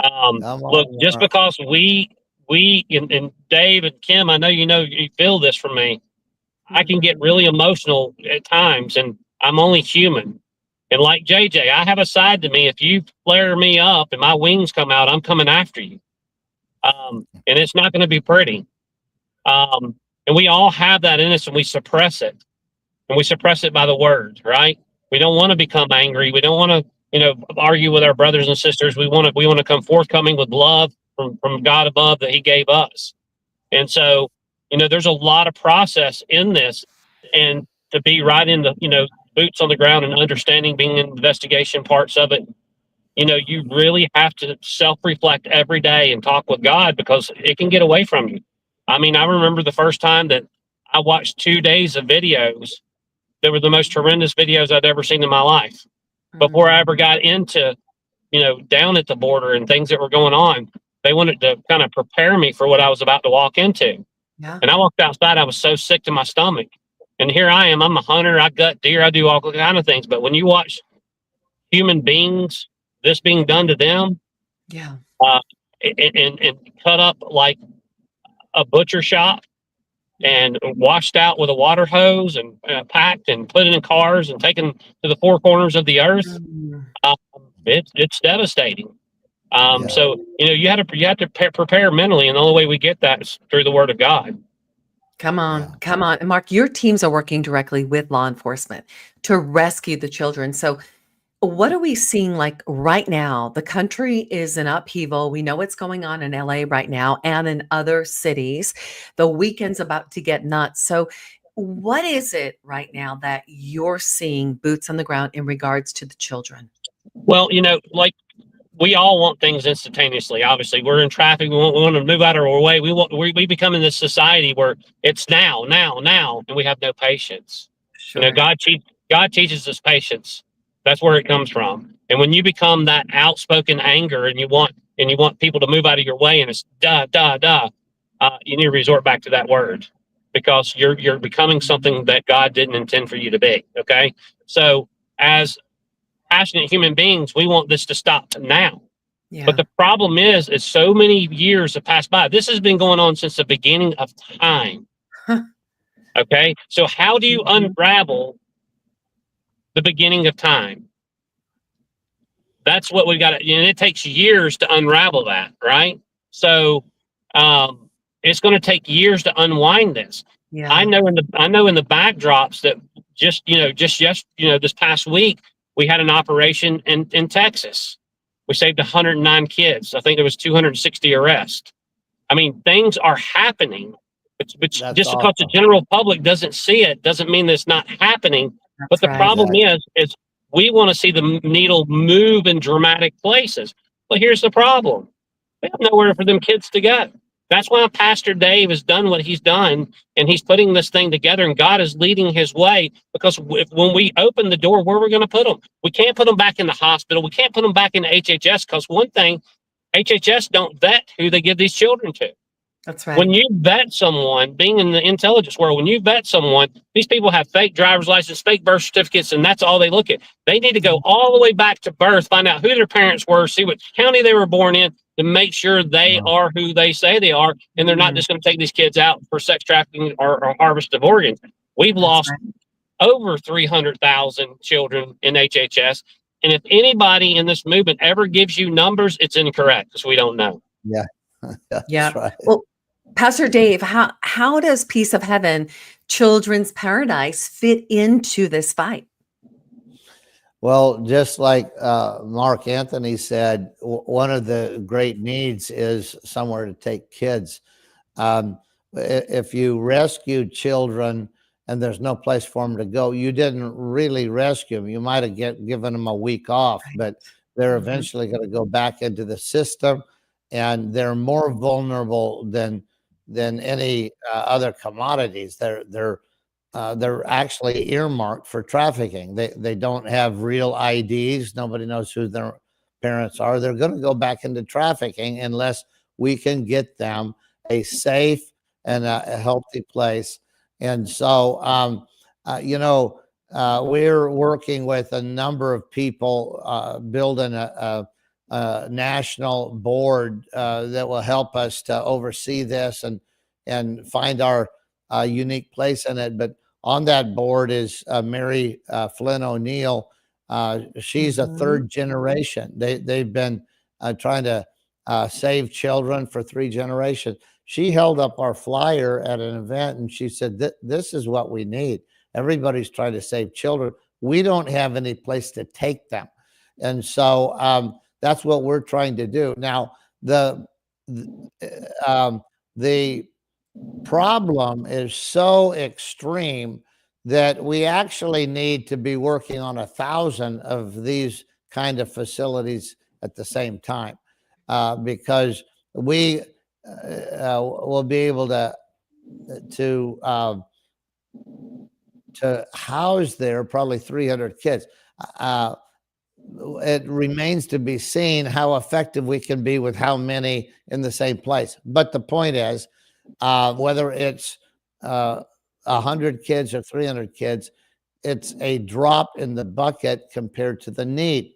Look, just because we and Dave and Kim, I know you feel this from me. I can get really emotional at times, and I'm only human. And like JJ, I have a side to me. If you flare me up and my wings come out, I'm coming after you. And it's not going to be pretty. And we all have that in us, and we suppress it. And we suppress it by the word, right? We don't want to become angry. We don't want to, argue with our brothers and sisters. We want to come forthcoming with love from God above that he gave us. And so, there's a lot of process in this, and to be right in the, boots on the ground and understanding, being in investigation parts of it, you really have to self-reflect every day and talk with God, because it can get away from you. I mean, I remember the first time that I watched 2 days of videos that were the most horrendous videos I'd ever seen in my life. Before I ever got into, down at the border and things that were going on, they wanted to kind of prepare me for what I was about to walk into.
Yeah.
And I walked outside, I was so sick to my stomach. And here I am, I'm a hunter, I gut deer, I do all kind of things. But when you watch human beings, this being done to them,
yeah,
and cut up like a butcher shop, and washed out with a water hose, and packed and put in cars and taken to the four corners of the earth, it's devastating. So you have to prepare mentally, and the only way we get that is through the Word of God.
Come on. And Mark, your teams are working directly with law enforcement to rescue the children. So what are we seeing like right now? The country is in upheaval. We know what's going on in LA right now and in other cities. The weekend's about to get nuts. So what is it right now that you're seeing boots on the ground in regards to the children?
Well, like we all want things instantaneously. Obviously, we're in traffic. We want to move out of our way. We become in this society where it's now, and we have no patience.
Sure.
God teaches us patience. That's where it comes from. And when you become that outspoken anger, and you want people to move out of your way, and it's you need to resort back to that word, because you're becoming something that God didn't intend for you to be. Okay, so as passionate human beings, we want this to stop now.
Yeah.
But the problem is so many years have passed by. This has been going on since the beginning of time. Okay, so how do you unravel the beginning of time? That's what we got to, and it takes years to unravel that, right? So it's going to take years to unwind this.
Yeah.
I know in the backdrops that this past week we had an operation in Texas. We saved 109 kids. I think there was 260 arrests. I mean, things are happening. It's just awesome. Because the general public doesn't see it doesn't mean that it's not happening. But the problem is we want to see the needle move in dramatic places. But here's the problem. We have nowhere for them kids to go. That's why Pastor Dave has done what he's done, and he's putting this thing together, and God is leading his way, because when we open the door, where we're going to put them? We can't put them back in the hospital. We can't put them back in the HHS, because one thing, HHS don't vet who they give these children to.
That's right.
When you vet someone, being in the intelligence world, when you vet someone, these people have fake driver's license, fake birth certificates, and that's all they look at. They need to go all the way back to birth, find out who their parents were, see what county they were born in, to make sure they are who they say they are, and they're not just going to take these kids out for sex trafficking or harvest of organs. We've lost over 300,000 children in HHS. And if anybody in this movement ever gives you numbers, it's incorrect because we don't know.
Yeah. That's
Yeah.
right.
Well, Pastor Dave, how does Peace of Heaven Children's Paradise fit into this fight?
Well, just like Mark Anthony said, one of the great needs is somewhere to take kids. If you rescue children and there's no place for them to go, you didn't really rescue them. You might have given them a week off, but they're eventually going to go back into the system, and they're more vulnerable than any other commodities. They're actually earmarked for trafficking. They don't have real IDs. Nobody knows who their parents are. They're going to go back into trafficking unless we can get them a safe and a healthy place. And so, we're working with a number of people building a national board that will help us to oversee this and find our unique place in it. But on that board is Mary Flynn O'Neill. She's a third generation. They've been trying to save children for 3 generations. She held up our flyer at an event and she said, this is what we need. Everybody's trying to save children. We don't have any place to take them. And so that's what we're trying to do. Now, the problem is so extreme that we actually need to be working on 1,000 of these kind of facilities at the same time, because we will be able to house there probably 300 kids. It remains to be seen how effective we can be with how many in the same place. But the point is, whether it's 100 kids or 300 kids, it's a drop in the bucket compared to the need.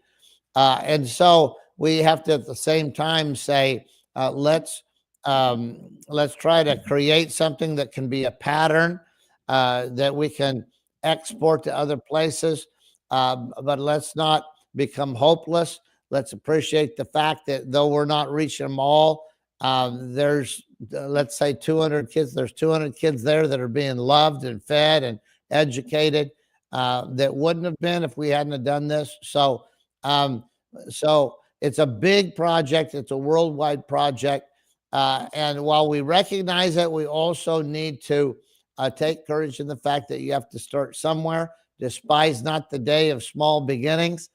And so we have to at the same time say, let's try to create something that can be a pattern that we can export to other places. But let's not become hopeless. Let's appreciate the fact that though we're not reaching them all, there's let's say 200 kids. There's 200 kids there that are being loved and fed and educated that wouldn't have been if we hadn't have done this. So it's a big project. It's a worldwide project. And while we recognize that, we also need to take courage in the fact that you have to start somewhere. Despise not the day of small beginnings.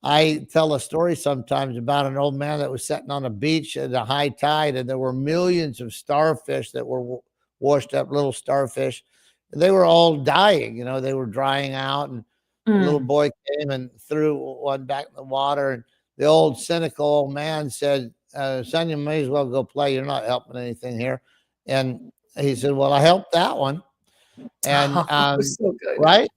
I tell a story sometimes about an old man that was sitting on a beach at a high tide, and there were millions of starfish that were washed up, little starfish. They were all dying, they were drying out. And the little boy came and threw one back in the water. And the old cynical old man said, son, you may as well go play. You're not helping anything here. And he said, well, I helped that one. And
so good.
right,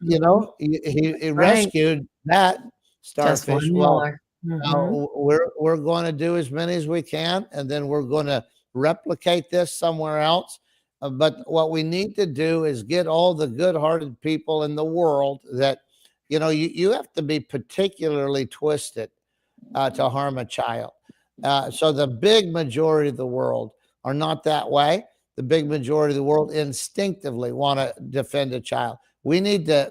he rescued that starfish. Well, we're going to do as many as we can, and then we're going to replicate this somewhere else. But what we need to do is get all the good-hearted people in the world that, you have to be particularly twisted to harm a child. So the big majority of the world are not that way. The big majority of the world instinctively want to defend a child. We need to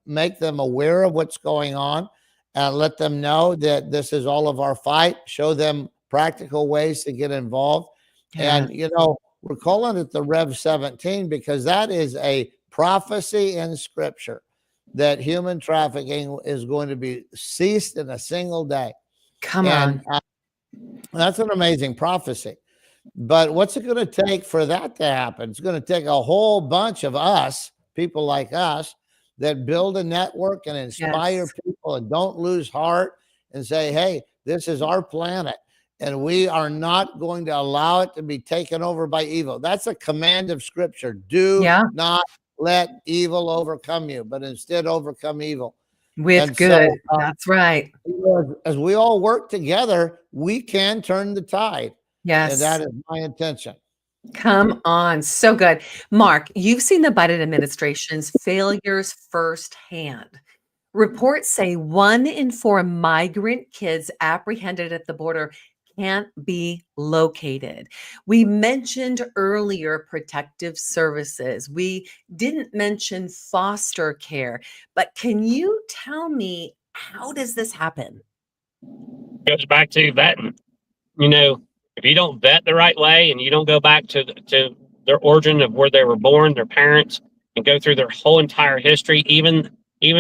make them aware of what's going on and let them know that this is all of our fight, show them practical ways to get involved. Yeah. And, we're calling it the Rev 17 because that is a prophecy in Scripture that human trafficking is going to be ceased in a single day.
Come on.
That's an amazing prophecy. But what's it going to take for that to happen? It's going to take a whole bunch of us, people like us, that build a network and inspire people and don't lose heart and say, hey, this is our planet. and we are not going to allow it to be taken over by evil. That's a command of Scripture. Do not let evil overcome you, but instead overcome evil.
With good. That's right.
As we all work together, we can turn the tide.
Yes.
And that is my intention.
Come on. So good. Mark, you've seen the Biden administration's failures firsthand. Reports say 1 in 4 migrant kids apprehended at the border can't be located. We mentioned earlier protective services. We didn't mention foster care, but can you tell me, how does this happen?
Goes back to vetting. You know, if you don't vet the right way and you don't go back to their origin of where they were born, their parents, and go through their whole entire history, even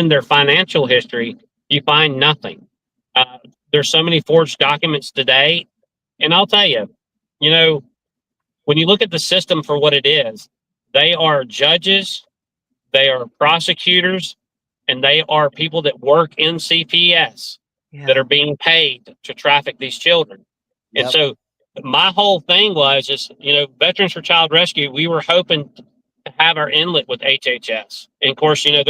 their financial history, you find nothing. There's so many forged documents today. And I'll tell you, you know, when you look at the system for what it is, they are judges, they are prosecutors, and they are people that work in CPS that are being paid to traffic these children. And so my whole thing was just, you know, Veterans for Child Rescue, we were hoping to have our inlet with HHS. And of course, you know,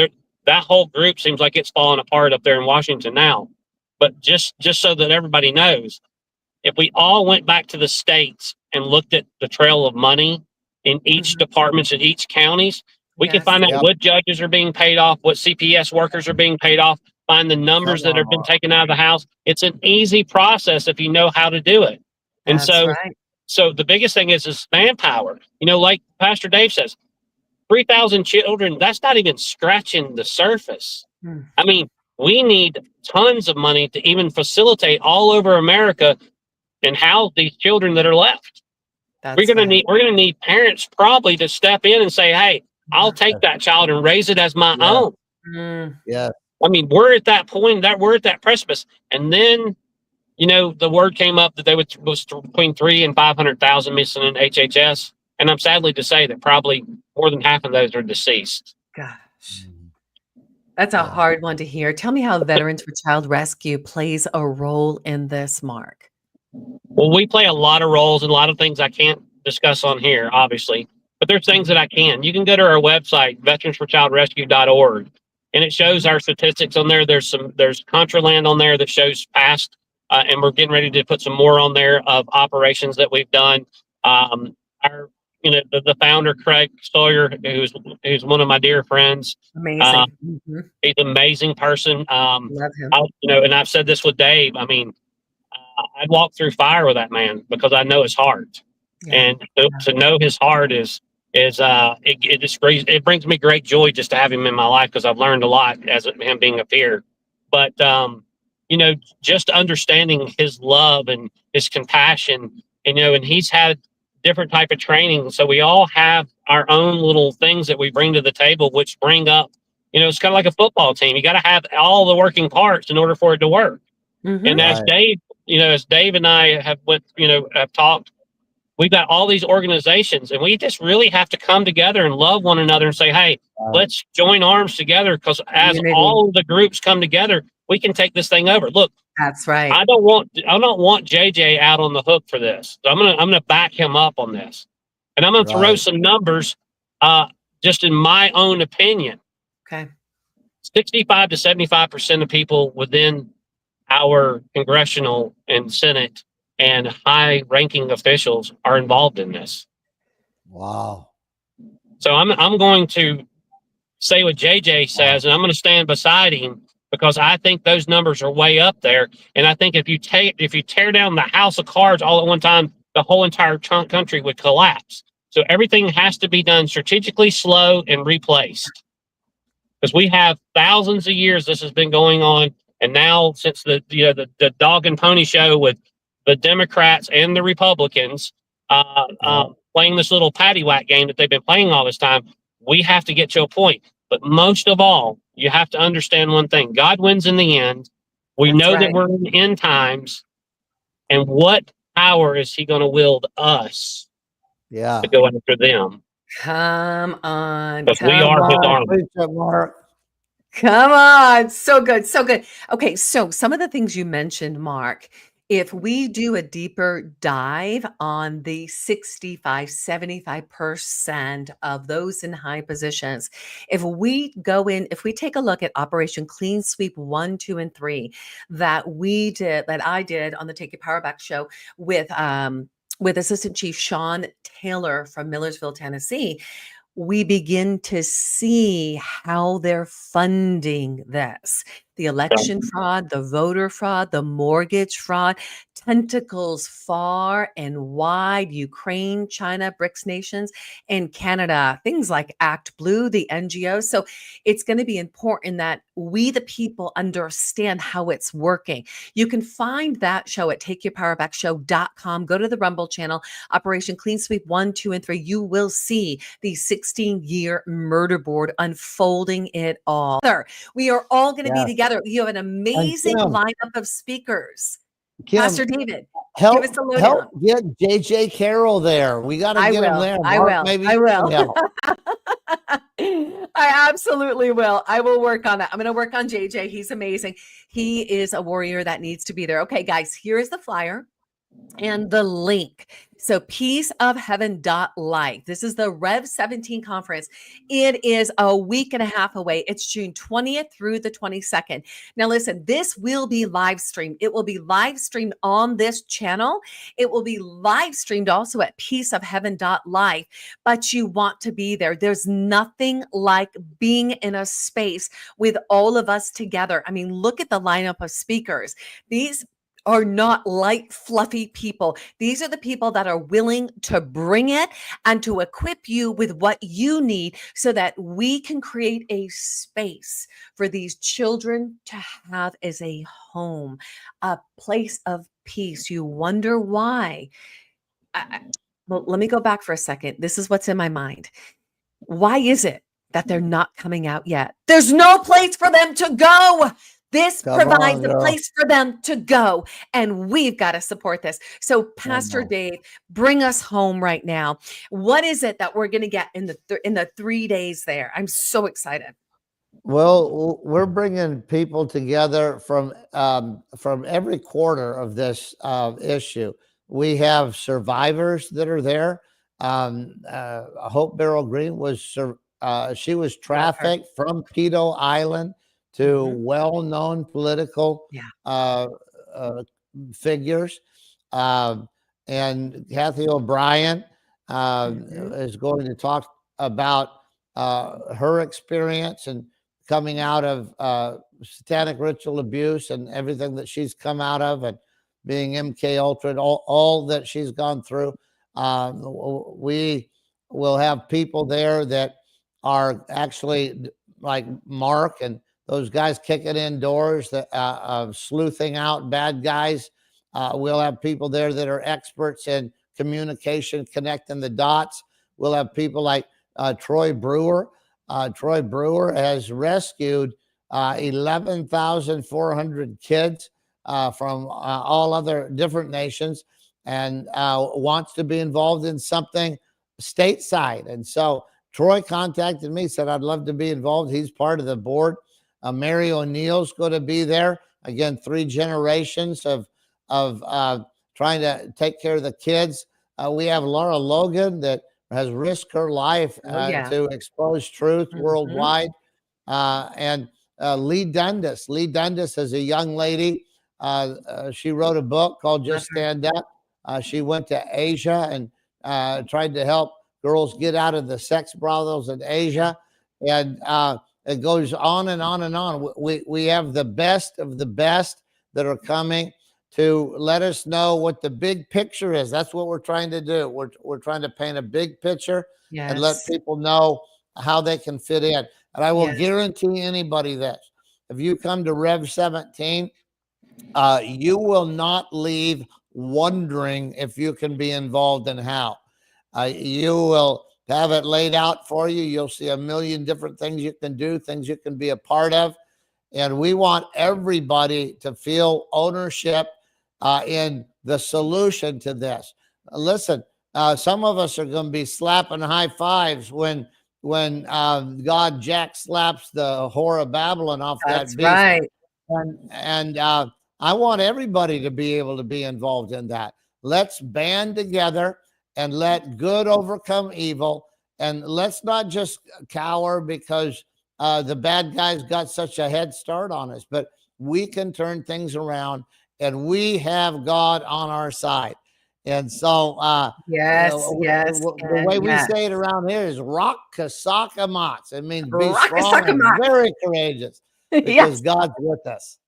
that whole group seems like it's falling apart up there in Washington now. But just so that everybody knows, if we all went back to the states and looked at the trail of money in each departments in each counties, we can find out what judges are being paid off, what CPS workers are being paid off, find the numbers that have been taken out of the house. It's an easy process if you know how to do it. And so the biggest thing is manpower. You know, like Pastor Dave says, 3,000 children, that's not even scratching the surface. I mean, we need tons of money to even facilitate all over America and house these children that are left. We're gonna need parents probably to step in and say, hey, I'll take that child and raise it as my own.
Yeah.
I mean, we're at that point, we're at that precipice. And then, you know, the word came up that there was between 300,000 and 500,000 missing in HHS. And I'm sadly to say that probably more than half of those are deceased.
Gosh, that's a hard one to hear. Tell me how Veterans for Child Rescue plays a role in this, Mark.
Well, we play a lot of roles and a lot of things I can't discuss on here, obviously, but there's things that I can. You can go to our website, veteransforchildrescue.org, and it shows our statistics on there. There's Contraland on there that shows past, and we're getting ready to put some more on there of operations that we've done. The founder, Craig Sawyer, who's one of my dear friends.
Amazing.
He's an amazing person.
Love him.
And I've said this with Dave. I mean, I'd walk through fire with that man because I know his heart, and to know his heart it brings me great joy just to have him in my life because I've learned a lot as him being a peer. But you know, just understanding his love and his compassion, and, you know, and he's had different type of training, so we all have our own little things that we bring to the table, which bring up, you know, it's kind of like a football team. You got to have all the working parts in order for it to work. And as Dave and I have talked, we've got all these organizations, and we just really have to come together and love one another and say, hey, let's join arms together, because as all the groups come together, we can take this thing over. Look,
that's right.
I don't want JJ out on the hook for this. So I'm gonna back him up on this, and I'm gonna throw some numbers, just in my own opinion.
Okay,
65 to 75% of people within our congressional and Senate and high-ranking officials are involved in this.
Wow.
So I'm going to say what JJ says, and I'm going to stand beside him, because I think those numbers are way up there. And I think if you tear down the house of cards all at one time, the whole entire country would collapse. So everything has to be done strategically, slow, and replaced. Because we have thousands of years this has been going on. And now, since the dog and pony show with the Democrats and the Republicans playing this little paddywhack game that they've been playing all this time, we have to get to a point. But most of all, you have to understand one thing: God wins in the end. We know that we're in end times, and what power is He going to wield us to go after them?
Come on,
because we are His army.
Come on. So good. So good. Okay. So some of the things you mentioned, Mark, If we do a deeper dive on the 65, 75% of those in high positions, if we go in, if we take a look at Operation Clean Sweep 1, 2, and 3 that I did on the Take Your Power Back show with Assistant Chief Sean Taylor from Millersville, Tennessee, we begin to see how they're funding this. The election fraud, the voter fraud, the mortgage fraud, tentacles far and wide, Ukraine, China, BRICS nations, and Canada, things like Act Blue, the NGOs. So it's going to be important that we, the people, understand how it's working. You can find that show at takeyourpowerbackshow.com. Go to the Rumble channel, Operation Clean Sweep 1, 2, and 3. You will see the 16-year murder board unfolding it all. We are all going to be together. You have an amazing lineup of speakers.
Kim,
Pastor David,
help,
give us the lowdown.
help get JJ Carrell there. We got to get him there.
I
Mark,
will.
maybe
I will.
you can help.
I absolutely will. I will work on that. I'm going to work on JJ. He's amazing. He is a warrior that needs to be there. Okay, guys, here is the flyer and the link. So peaceofheaven.life. This is the Rev 17 conference. It is a week and a half away. It's June 20th through the 22nd. Now listen, this will be live streamed. It will be live streamed on this channel. It will be live streamed also at peaceofheaven.life, but you want to be there. There's nothing like being in a space with all of us together. I mean, look at the lineup of speakers. These are not light, fluffy people. These are the people that are willing to bring it and to equip you with what you need so that we can create a space for these children to have as a home, a place of peace. You wonder why. Well, let me go back for a second. This is what's in my mind. Why is it that they're not coming out yet? There's no place for them to go. This provides a place for them to go, and we've got to support this. So, Pastor Dave, bring us home right now. What is it that we're going to get in the 3 days there? I'm so excited.
Well, we're bringing people together from every corner of this issue. We have survivors that are there. Hope Beryl Green she was trafficked from Pedo Island to well-known political figures. And Kathy O'Brien is going to talk about her experience and coming out of satanic ritual abuse and everything that she's come out of, and being MK Ultra and all that she's gone through. We will have people there that are actually like Mark and those guys kicking in doors, sleuthing out bad guys. We'll have people there that are experts in communication, connecting the dots. We'll have people like Troy Brewer. Troy Brewer has rescued 11,400 kids from all other different nations, and wants to be involved in something stateside. And so Troy contacted me, said, I'd love to be involved. He's part of the board. Mary O'Neill's going to be there. Again, 3 generations of trying to take care of the kids. We have Laura Logan that has risked her life to expose truth worldwide. And Lee Dundas. Lee Dundas is a young lady. She wrote a book called Just Stand Up. She went to Asia and tried to help girls get out of the sex brothels in Asia. And it goes on and on and on. We have the best of the best that are coming to let us know what the big picture is. That's what we're trying to do. We're trying to paint a big picture and let people know how they can fit in. And I will guarantee anybody this. If you come to Rev 17, you will not leave wondering if you can be involved and how. You will have it laid out for you. You'll see a million different things you can do, things you can be a part of. And we want everybody to feel ownership in the solution to this. Listen, some of us are going to be slapping high fives when God Jack slaps the whore of Babylon off that beast.
Right.
And I want everybody to be able to be involved in that. Let's band together and let good overcome evil. And let's not just cower because the bad guys got such a head start on us, but we can turn things around, and we have God on our side. And so the way we say it around here is rock kasaka mats. It means be strong and very courageous because God's with us.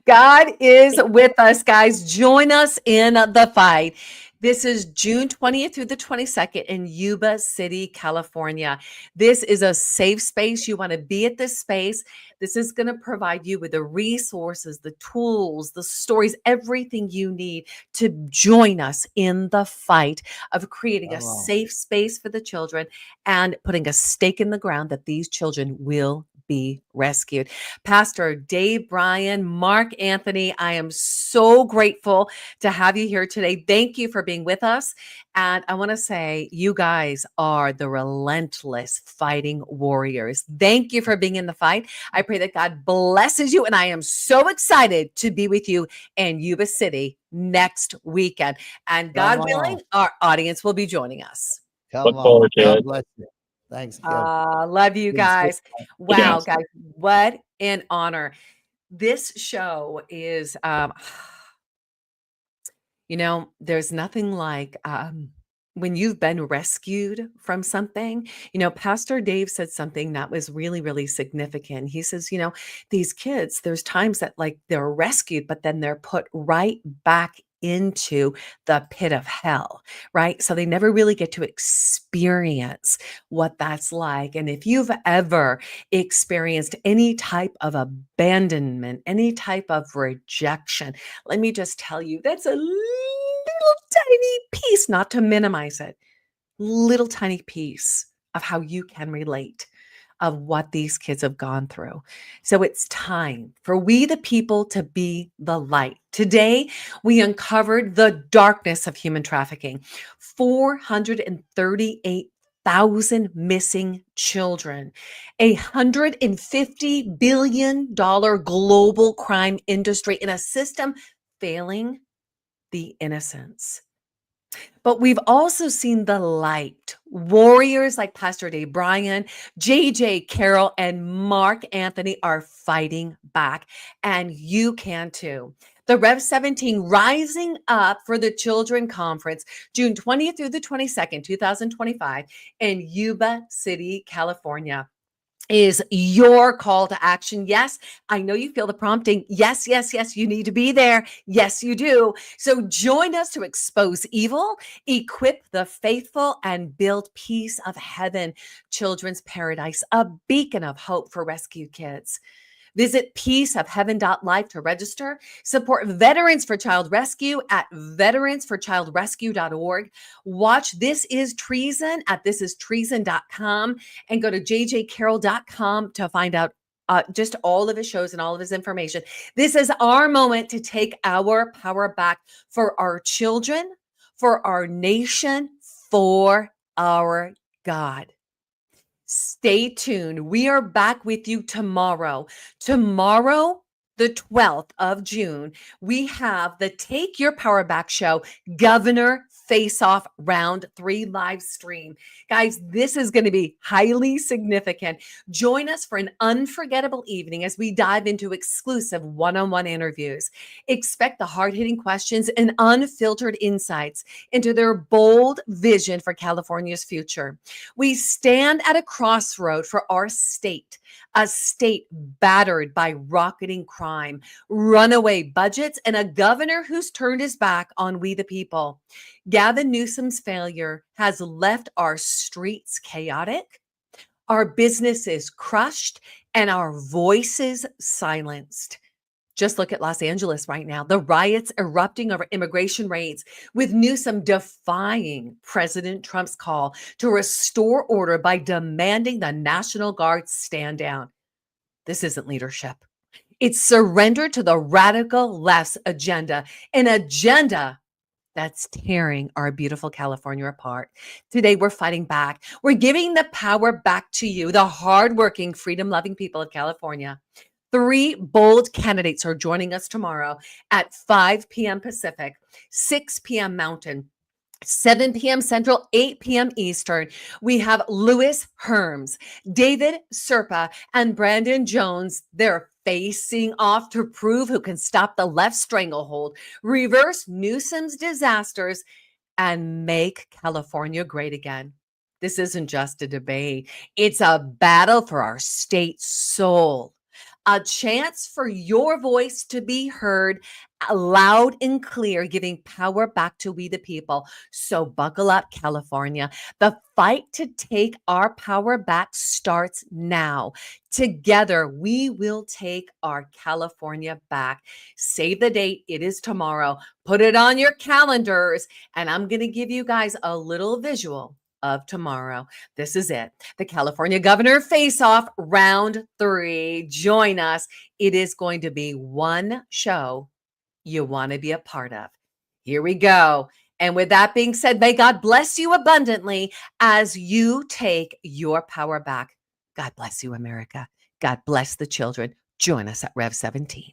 God is with us, guys. Join us in the fight. This is June 20th through the 22nd in Yuba City, California. This is a safe space. You want to be at this space. This is going to provide you with the resources, the tools, the stories, everything you need to join us in the fight of creating a safe space for the children and putting a stake in the ground that these children will be rescued. Pastor Dave Bryant, Mark Anthony, I am so grateful to have you here today. Thank you for being with us. And I want to say, you guys are the relentless fighting warriors. Thank you for being in the fight. I pray that God blesses you. And I am so excited to be with you in Yuba City next weekend. And God willing, our audience will be joining us.
Look forward to it. Bless you. Thanks.
Love you guys. Wow, guys, what an honor. This show is, there's nothing like when you've been rescued from something. Pastor Dave said something that was really, really significant. He says, these kids, there's times that like they're rescued, but then they're put right back into the pit of hell, right? So they never really get to experience what that's like. And if you've ever experienced any type of abandonment, any type of rejection, let me just tell you, that's a little tiny piece, not to minimize it, little tiny piece of how you can relate of what these kids have gone through. So it's time for we the people to be the light. Today, we uncovered the darkness of human trafficking. 438,000 missing children, $150 billion global crime industry in a system failing the innocents. But we've also seen the light. Warriors like Pastor David Bryant, Carrell, and Mark Anthony are fighting back. And you can too. The Rev 17 Rising Up for the Children Conference, June 20th through the 22nd, 2025, in Yuba City, California, is your call to action. Yes, I know you feel the prompting. Yes, you need to be there. Yes, you do. So join us to expose evil, equip the faithful, and build Peace of Heaven, Children's Paradise, a beacon of hope for rescued kids. Visit peaceofheaven.life to register. Support Veterans for Child Rescue at veteransforchildrescue.org. Watch This Is Treason at thisistreason.com and go to jjcarrell.com to find out just all of his shows and all of his information. This is our moment to take our power back for our children, for our nation, for our God. Stay tuned. We are back with you tomorrow. Tomorrow, the 12th of June, we have the Take Your Power Back show, Governor Face-Off Round 3 live stream. Guys, this is going to be highly significant. Join us for an unforgettable evening as we dive into exclusive one-on-one interviews. Expect the hard-hitting questions and unfiltered insights into their bold vision for California's future. We stand at a crossroad for our state, a state battered by rocketing crime, runaway budgets, and a governor who's turned his back on we the people. Gavin Newsom's failure has left our streets chaotic, our businesses crushed, and our voices silenced. Just look at Los Angeles right now. The riots erupting over immigration raids, with Newsom defying President Trump's call to restore order by demanding the National Guard stand down. This isn't leadership. It's surrender to the radical left's agenda, an agenda that's tearing our beautiful California apart. Today, we're fighting back. We're giving the power back to you, the hardworking, freedom-loving people of California. 3 bold candidates are joining us tomorrow at 5 p.m. Pacific, 6 p.m. Mountain, 7 p.m. Central, 8 p.m. Eastern. We have Louis Herms, David Serpa, and Brandon Jones. They're facing off to prove who can stop the left stranglehold, reverse Newsom's disasters, and make California great again. This isn't just a debate. It's a battle for our state's soul. A chance for your voice to be heard loud and clear, giving power back to we the people. So buckle up, California. The fight to take our power back starts now. Together, we will take our California back. Save the date. It is tomorrow. Put it on your calendars. And I'm going to give you guys a little visual of tomorrow. This is it. The California Governor Face-Off Round 3. Join us. It is going to be one show you want to be a part of. Here we go. And with that being said, may God bless you abundantly as you take your power back. God bless you, America. God bless the children. Join us at Rev 17.